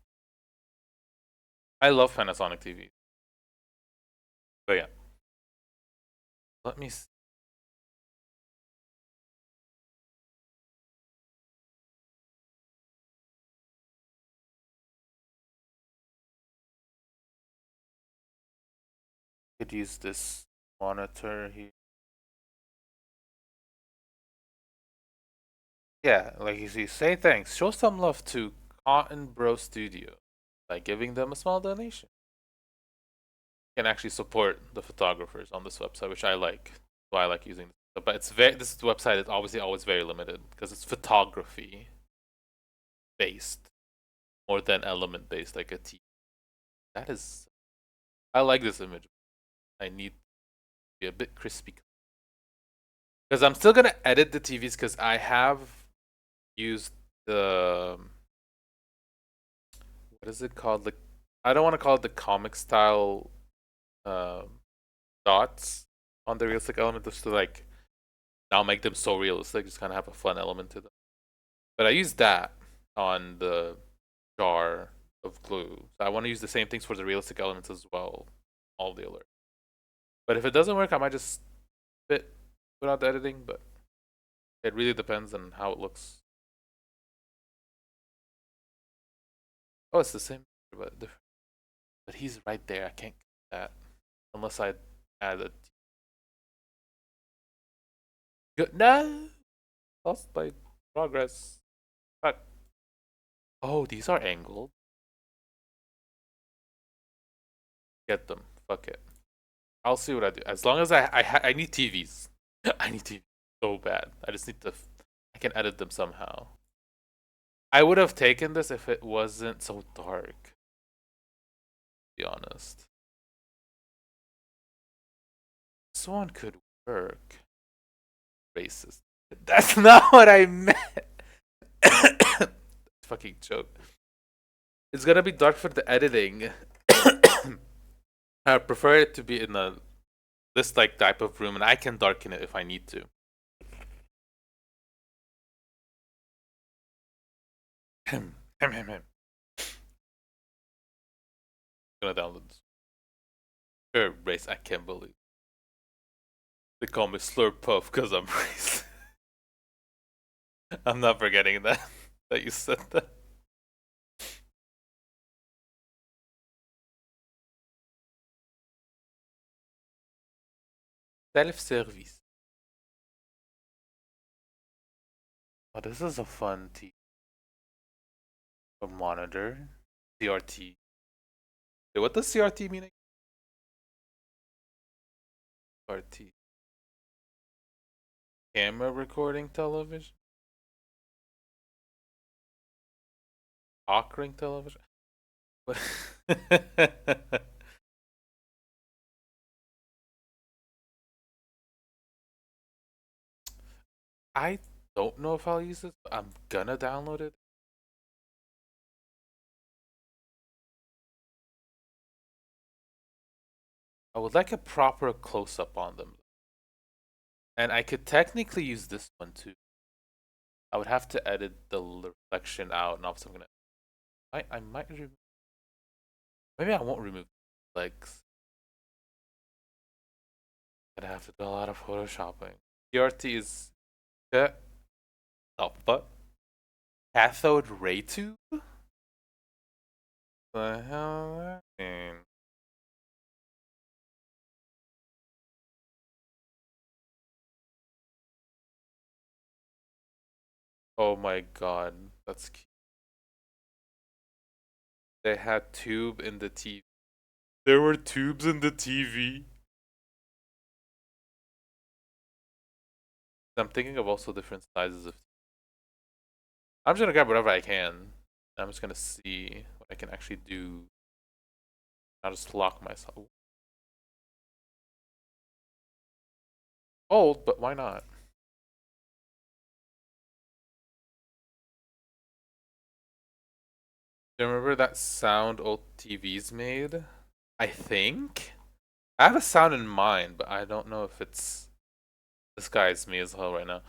I love Panasonic TV. But yeah, let me could use this monitor here. Yeah, like you see, say thanks. Show some love to Cotton Bro Studio by giving them a small donation. You can actually support the photographers on this website, which I like. So I like using this. But it's very this website is obviously always very limited because it's photography based more than element based, like a T. That is, I like this image. I need to be a bit crispy because I'm still gonna edit the TVs because I have used the what is it called? Like I don't want to call it the comic style um, dots on the realistic element, just to like now make them so realistic, just kind of have a fun element to them. But I use that on the jar of glue. So I want to use the same things for the realistic elements as well. All the alert. But if it doesn't work, I might just fit without the editing. But it really depends on how it looks. Oh, it's the same, but different. But he's right there. I can't get that unless I add a. Good. No, lost my progress. Fuck. Oh, these are angled. Get them. Fuck it. I'll see what I do. As long as I need TVs. I need TVs so bad. I just need to. I can edit them somehow. I would have taken this if it wasn't so dark. To be honest, this one could work. Racist. That's not what I meant. Fucking joke. It's gonna be dark for the editing. I prefer it to be in a this like type of room, and I can darken it if I need to. Him, him. Gonna download this. Sure, race. I can't believe they call me Slurpuff because I'm racist. I'm not forgetting that that you said that. Self-service. Oh, this is a fun T monitor. CRT. Wait, what does CRT mean again? CRT. Camera recording television? Ockring television? What? I don't know if I'll use this, but I'm gonna download it. I would like a proper close up on them. And I could technically use this one too. I would have to edit the reflection out, and obviously I'm gonna. I might remove. Maybe I won't remove legs. I'd have to do a lot of photoshopping. CRT is. Oh, but cathode ray tube? The hell that mean? Oh my god, that's cute. They had tube in the TV. There were tubes in the TV. I'm thinking of also different sizes of. I'm just gonna grab whatever I can. I'm just gonna see what I can actually do. I'll just lock myself. Old, but why not? Do you remember that sound old TVs made? I think. I have a sound in mind, but I don't know if it's. This guy's me as hell right now.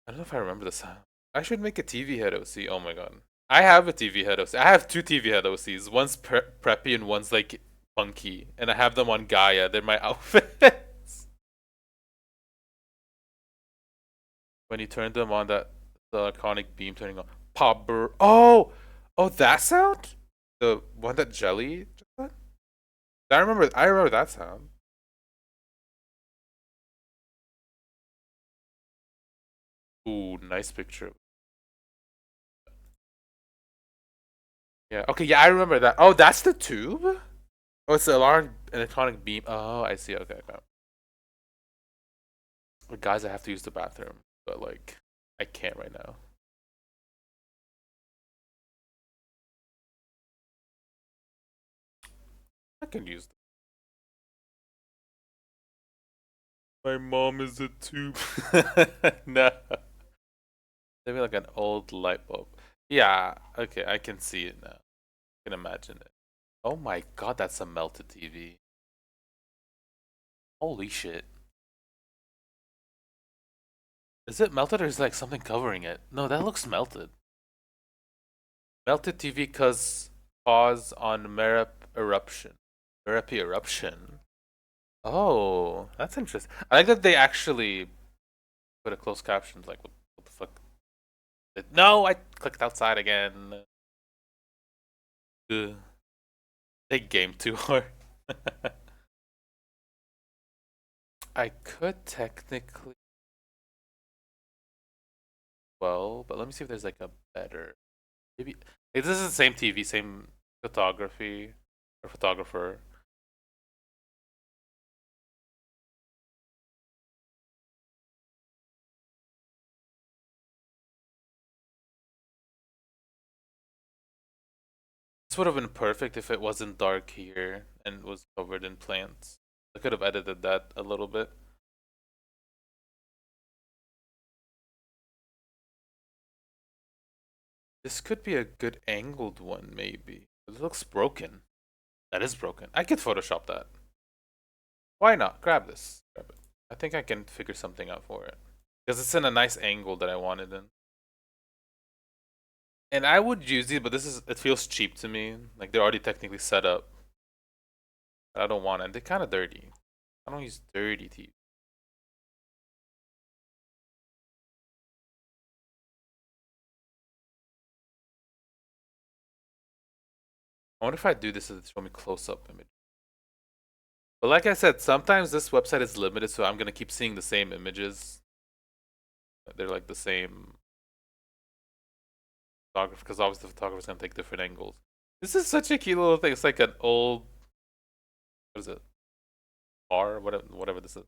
I don't know if I remember the sound. I should make a TV head OC. Oh my god. I have a TV head OC. I have two TV head OCs. One's preppy and one's like funky. And I have them on Gaia. They're my outfits. When you turn them on, that the iconic beam turning on. Popper. Oh! Oh, that sound? The one that Jelly just said? I remember that sound. Ooh, nice picture. Yeah. Okay, yeah, I remember that. Oh, that's the tube? Oh, it's the alarm electronic beam. Oh, I see. Okay, okay. But guys, I have to use the bathroom, but like, I can't right now. I can use. My mom is a tube. No, maybe like an old light bulb. Yeah. Okay, I can see it now. I can imagine it. Oh my god, that's a melted TV. Holy shit. Is it melted or is like something covering it? No, that looks melted. Melted TV cause pause on Merip eruption. Merip eruption. Oh, that's interesting. I like that they actually put a closed caption. Like, what the fuck? No, I clicked outside again. Ugh. They game too hard. I could technically, well, but let me see if there's like a better. Maybe this is the same TV, same photography or photographer. This would have been perfect if it wasn't dark here and was covered in plants. I could have edited that a little bit. This could be a good angled one, maybe. It looks broken. That is broken. I could Photoshop that. Why not? Grab this. Grab it. I think I can figure something out for it. Because it's in a nice angle that I wanted in. And I would use these, but it feels cheap to me. Like they're already technically set up. But I don't want it. They're kind of dirty. I don't use dirty teeth. I wonder if I do this, it'll show me close-up image. But like I said, sometimes this website is limited, so I'm gonna keep seeing the same images. They're like the same photographer, because obviously the photographer's gonna take different angles. This is such a cute little thing. It's like an old, what is it? Bar, whatever this is.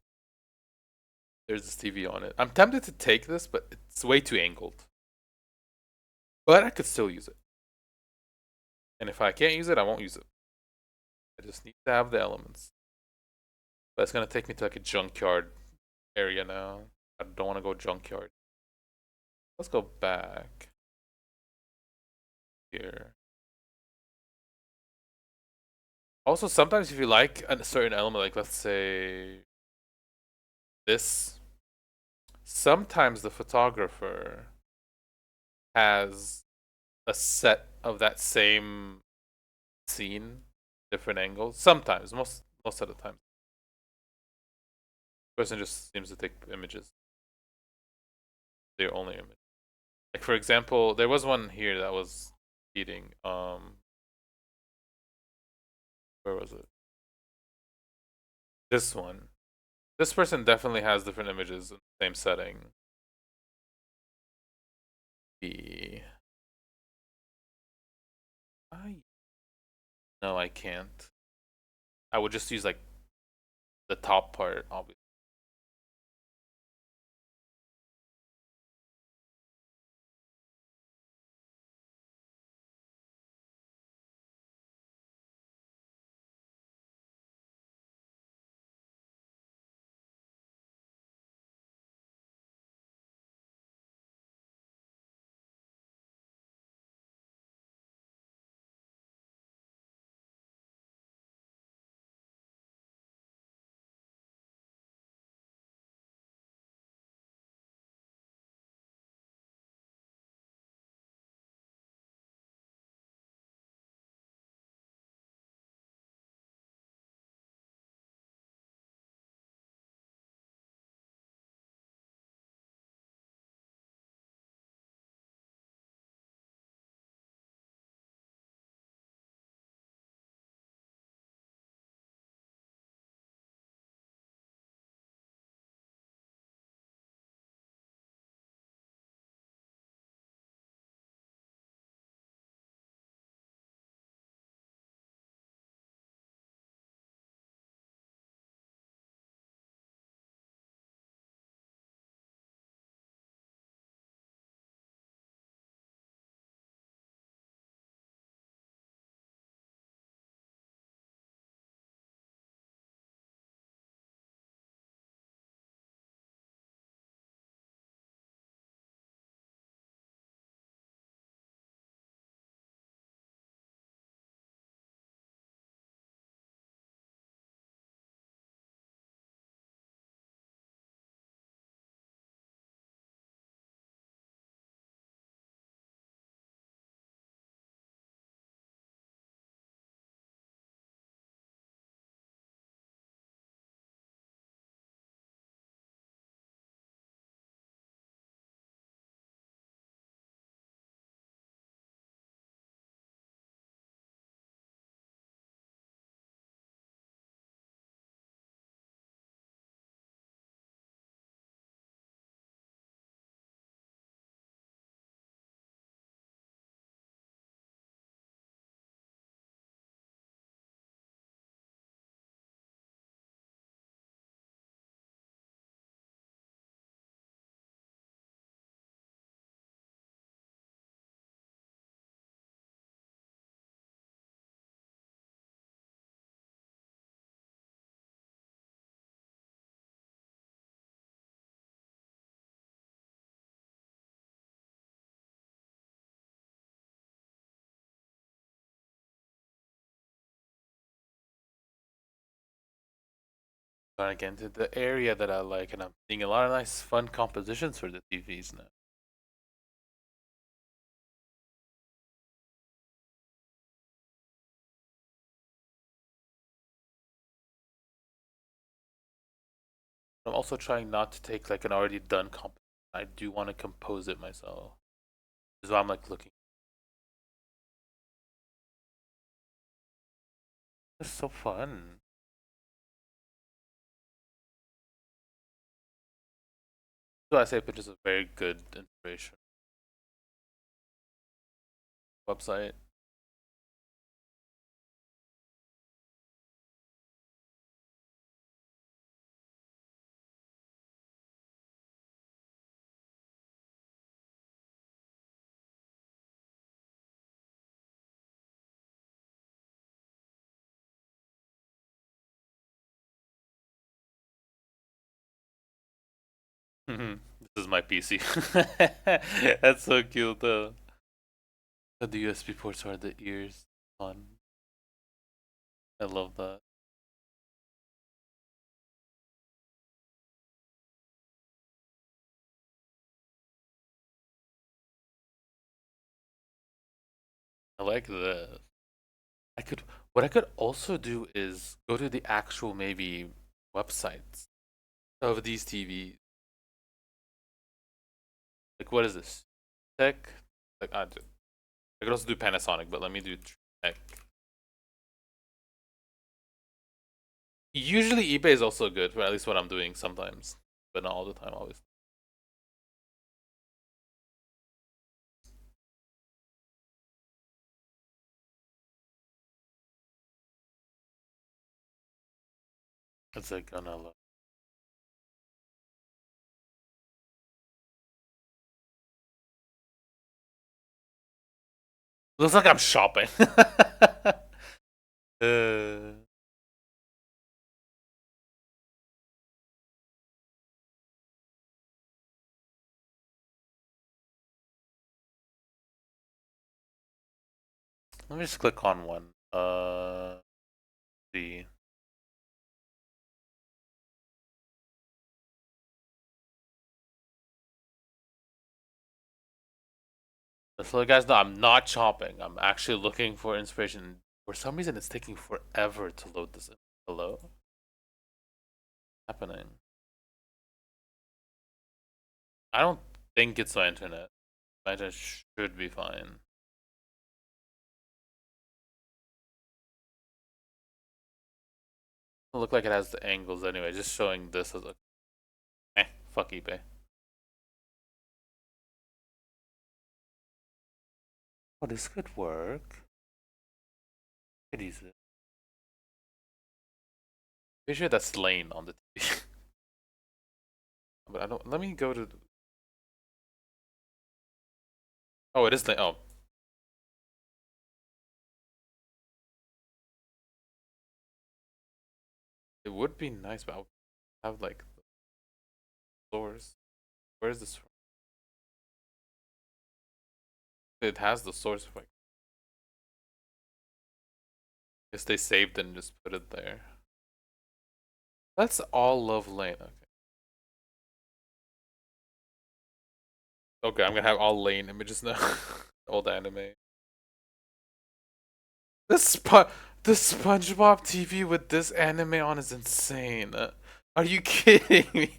There's this TV on it. I'm tempted to take this, but it's way too angled. But I could still use it. And if I can't use it, I won't use it. I just need to have the elements. But it's gonna take me to like a junkyard area now. I don't want to go junkyard. Let's go back here. Also, sometimes if you like a certain element, like let's say this, sometimes the photographer has a set of that same scene, different angles. Sometimes, most of the time, the person just seems to take images. Their only image. Like for example, there was one here that was eating. Where was it? This one. This person definitely has different images in the same setting. The I No, I can't. I would just use like the top part, obviously. Trying to get into the area that I like, and I'm seeing a lot of nice, fun compositions for the TVs now. I'm also trying not to take like an already done comp. I do want to compose it myself. Is why I'm like looking. It's so fun. So I say Pinterest is a very good inspiration website. This is my PC. That's so cute though. The USB ports are the ears on. I love that. I like this. I could what I could also do is go to the actual maybe websites of these TVs. Like what is this? Tech? Like I could also do Panasonic, but let me do tech. Usually eBay is also good, for at least what I'm doing sometimes, but not all the time, obviously. It's like gonna look. Looks like I'm shopping. uh, Let me just click on one. The So you guys know I'm not shopping. I'm actually looking for inspiration. For some reason, it's taking forever to load this. Hello, happening. I don't think it's my internet. My internet should be fine. It look like it has the angles anyway. Just showing this as a fuck eBay. Oh, this could work. Could use it. Pretty sure that's Lane on the TV. But I don't. Let me go to. Oh, it is Lane. Oh, it would be nice, but I would have like the source. Where is this from? It has the source. If I guess they saved and just put it there. That's all Love Lane. Okay. Okay, I'm gonna have all Lane images now. Old anime. The Spo the SpongeBob TV with this anime on is insane. Are you kidding me?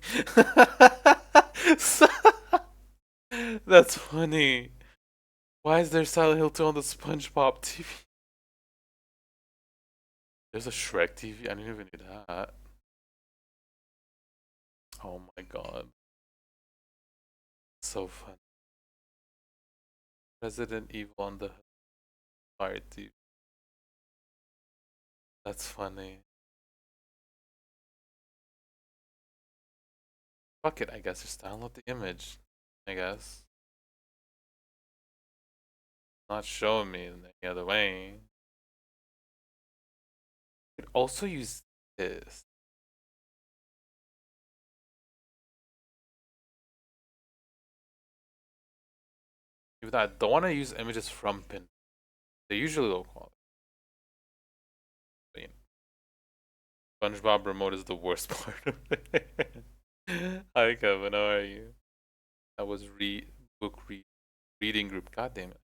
That's funny. Why is there Silent Hill 2 on the SpongeBob TV? There's a Shrek TV? I didn't even need that. Oh my god. So fun. Resident Evil on the Fire TV. That's funny. Fuck it, I guess. Just download the image. I guess. Not showing me in any other way. You could also use this. Even though I don't want to use images from Pinterest. They're usually low quality. But, you know, SpongeBob remote is the worst part of it. Hi Kevin, how are you? I was reading group. God damn it.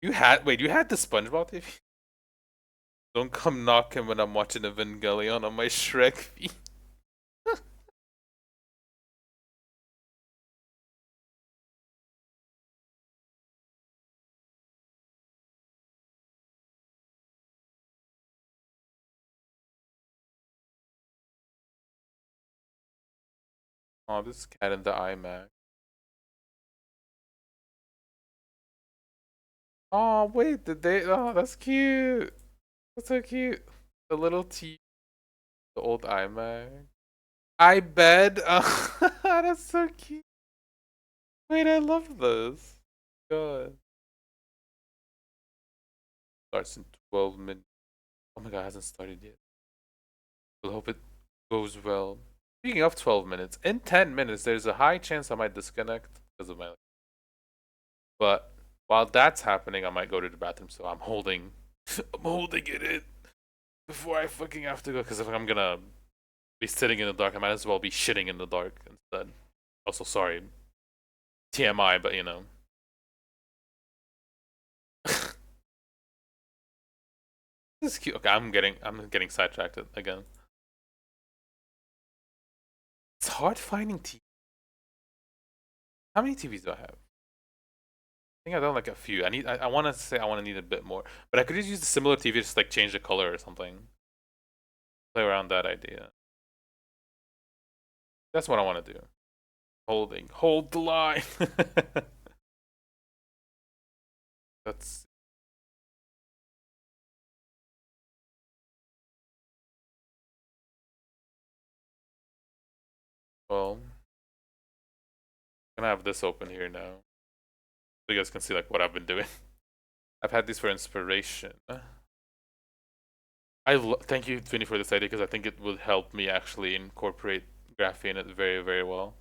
You had the SpongeBob TV? Don't come knocking when I'm watching Evangelion on my Shrek feed. Oh, this cat in the iMac. Oh, wait, did they? Oh, that's cute. That's so cute. The little T, the old iMac. I bet. That's so cute. Wait, I love this. God. Starts in 12 minutes. Oh my god, it hasn't started yet. We'll hope it goes well. Speaking of 12 minutes, in 10 minutes, there's a high chance I might disconnect because of my. But while that's happening, I might go to the bathroom. So I'm holding, I'm holding it in before I fucking have to go. Because if I'm gonna be sitting in the dark, I might as well be shitting in the dark instead. Also, sorry, TMI, but you know. This is cute. Okay, I'm getting sidetracked again. It's hard finding TV. How many TVs do I have? I think I've done like a few. I want to say I want to need a bit more, but I could just use the similar TV, just like change the color or something. Play around that idea. That's what I want to do. Hold the line. That's well. I'm gonna have this open here now, so you guys can see like what I've been doing. I've had these for inspiration. Thank you, Vinny, for this idea because I think it would help me actually incorporate graphene in it very, very well.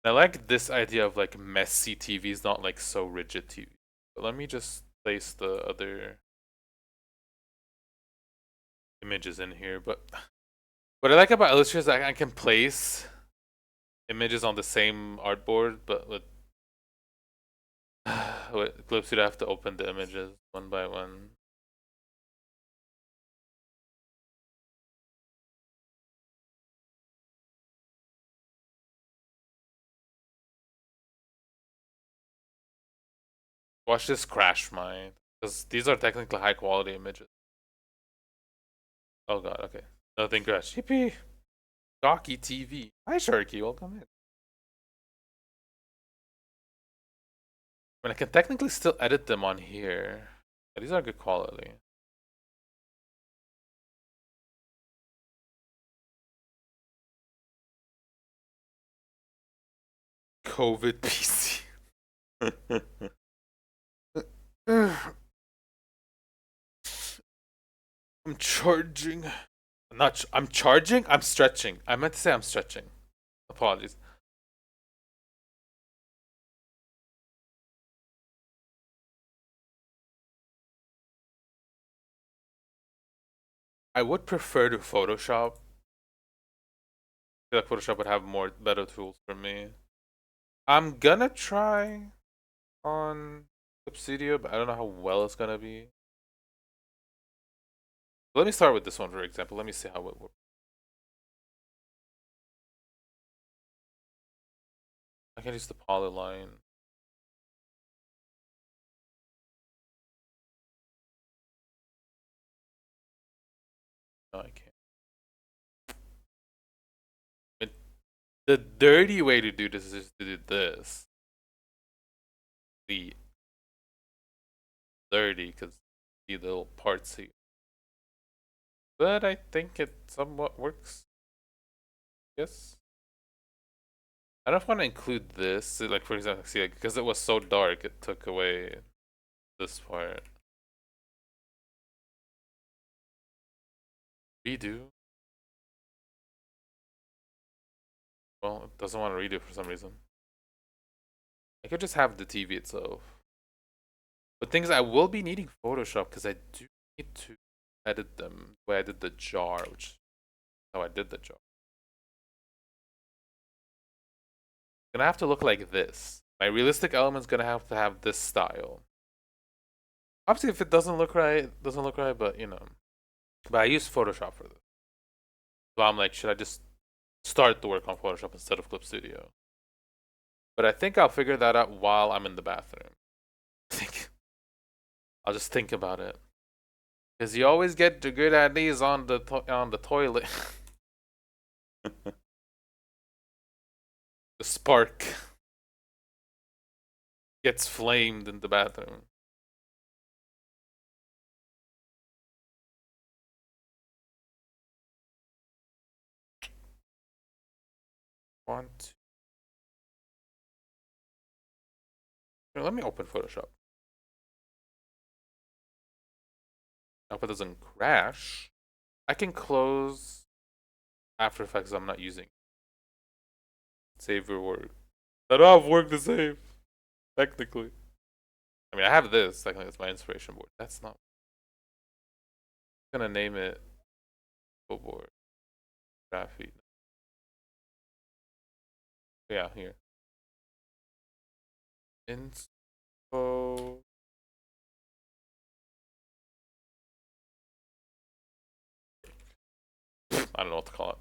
I like this idea of like messy TVs, not like so rigid TV. But let me just place the other images in here. But what I like about Illustrator is I can place images on the same artboard, but with Clips, you'd have to open the images one by one. Watch this crash mine, because these are technically high quality images. Oh god, okay. Nothing crash. Yippee! Gawky TV. Hi Sharky, welcome in. I mean, I can technically still edit them on here. Yeah, these are good quality. COVID PC. I'm charging. I'm charging? I'm stretching. I meant to say I'm stretching. Apologies. I would prefer to Photoshop. I feel like Photoshop would have more better tools for me. I'm gonna try on Clip Studio, but I don't know how well it's gonna be. Let me start with this one, for example. Let me see how it works. I can use the polyline. No, I can't. The dirty way to do this is to do this. The dirty, because the little parts here. But I think it somewhat works. Yes. I don't know if I want to include this. Like, for example, see, like, because it was so dark, it took away this part. Redo. Well, it doesn't want to redo for some reason. I could just have the TV itself. But things I will be needing Photoshop because I do need to edit them the way I did the jar, which is how I did the jar. Gonna have to look like this. My realistic element's gonna have to have this style. Obviously, if it doesn't look right, it doesn't look right, but you know. But I use Photoshop for this. So I'm like, should I just start the work on Photoshop instead of Clip Studio? But I think I'll figure that out while I'm in the bathroom. I think I'll just think about it. Because you always get the good ideas on the toilet. The spark gets flamed in the bathroom. Want to... Let me open Photoshop. I hope it doesn't crash. I can close After Effects I'm not using. Save your work. I don't have work to save. Technically. I mean, I have this. Technically, it's my inspiration board. That's not... I'm gonna name it board. Graphic. Yeah, here. Inspo. I don't know what to call it.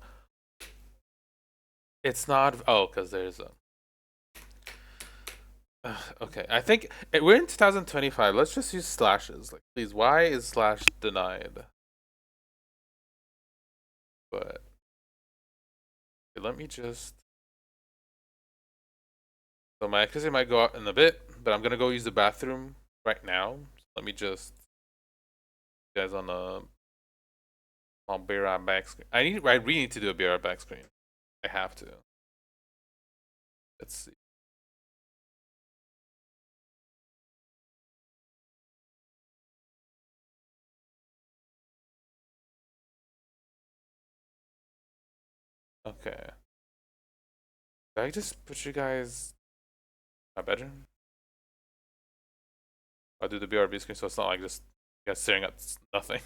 It's not... Oh, because there's a... Okay, I think we're in 2025. Let's just use slashes. Like, please, why is slash denied? But okay, let me just... So my activity might go out in a bit, but I'm gonna go use the bathroom right now. Let me just... You guys on the... I'll be right back screen. I really need to do a be right back screen. I have to. Let's see. Okay. Did I just put you guys my bedroom? I'll do the BRB screen so it's not like just you guys staring at nothing.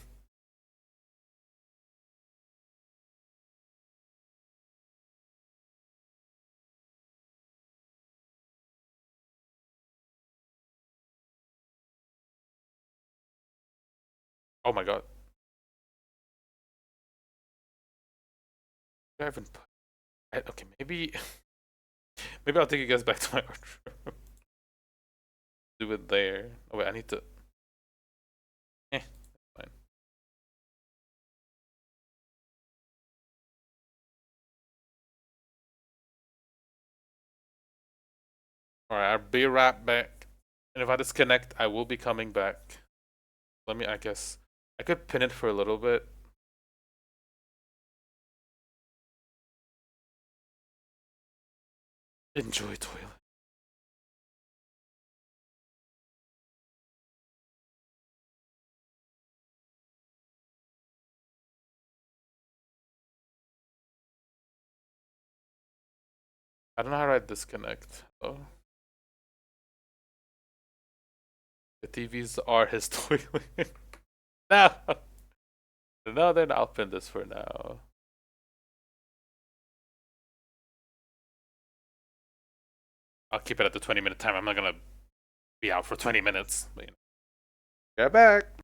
Oh my god. I haven't put... Okay, maybe... Maybe I'll take you guys back to my art room. Do it there. Oh wait, I need to... Fine. Alright, I'll be right back. And if I disconnect, I will be coming back. Let me, I guess... I could pin it for a little bit. Enjoy toilet. I don't know how to disconnect. Oh. The TVs are his toilet. No! No, then I'll pin this for now. I'll keep it at the 20-minute time. I'm not gonna be out for 20 minutes. But, you know. Get back!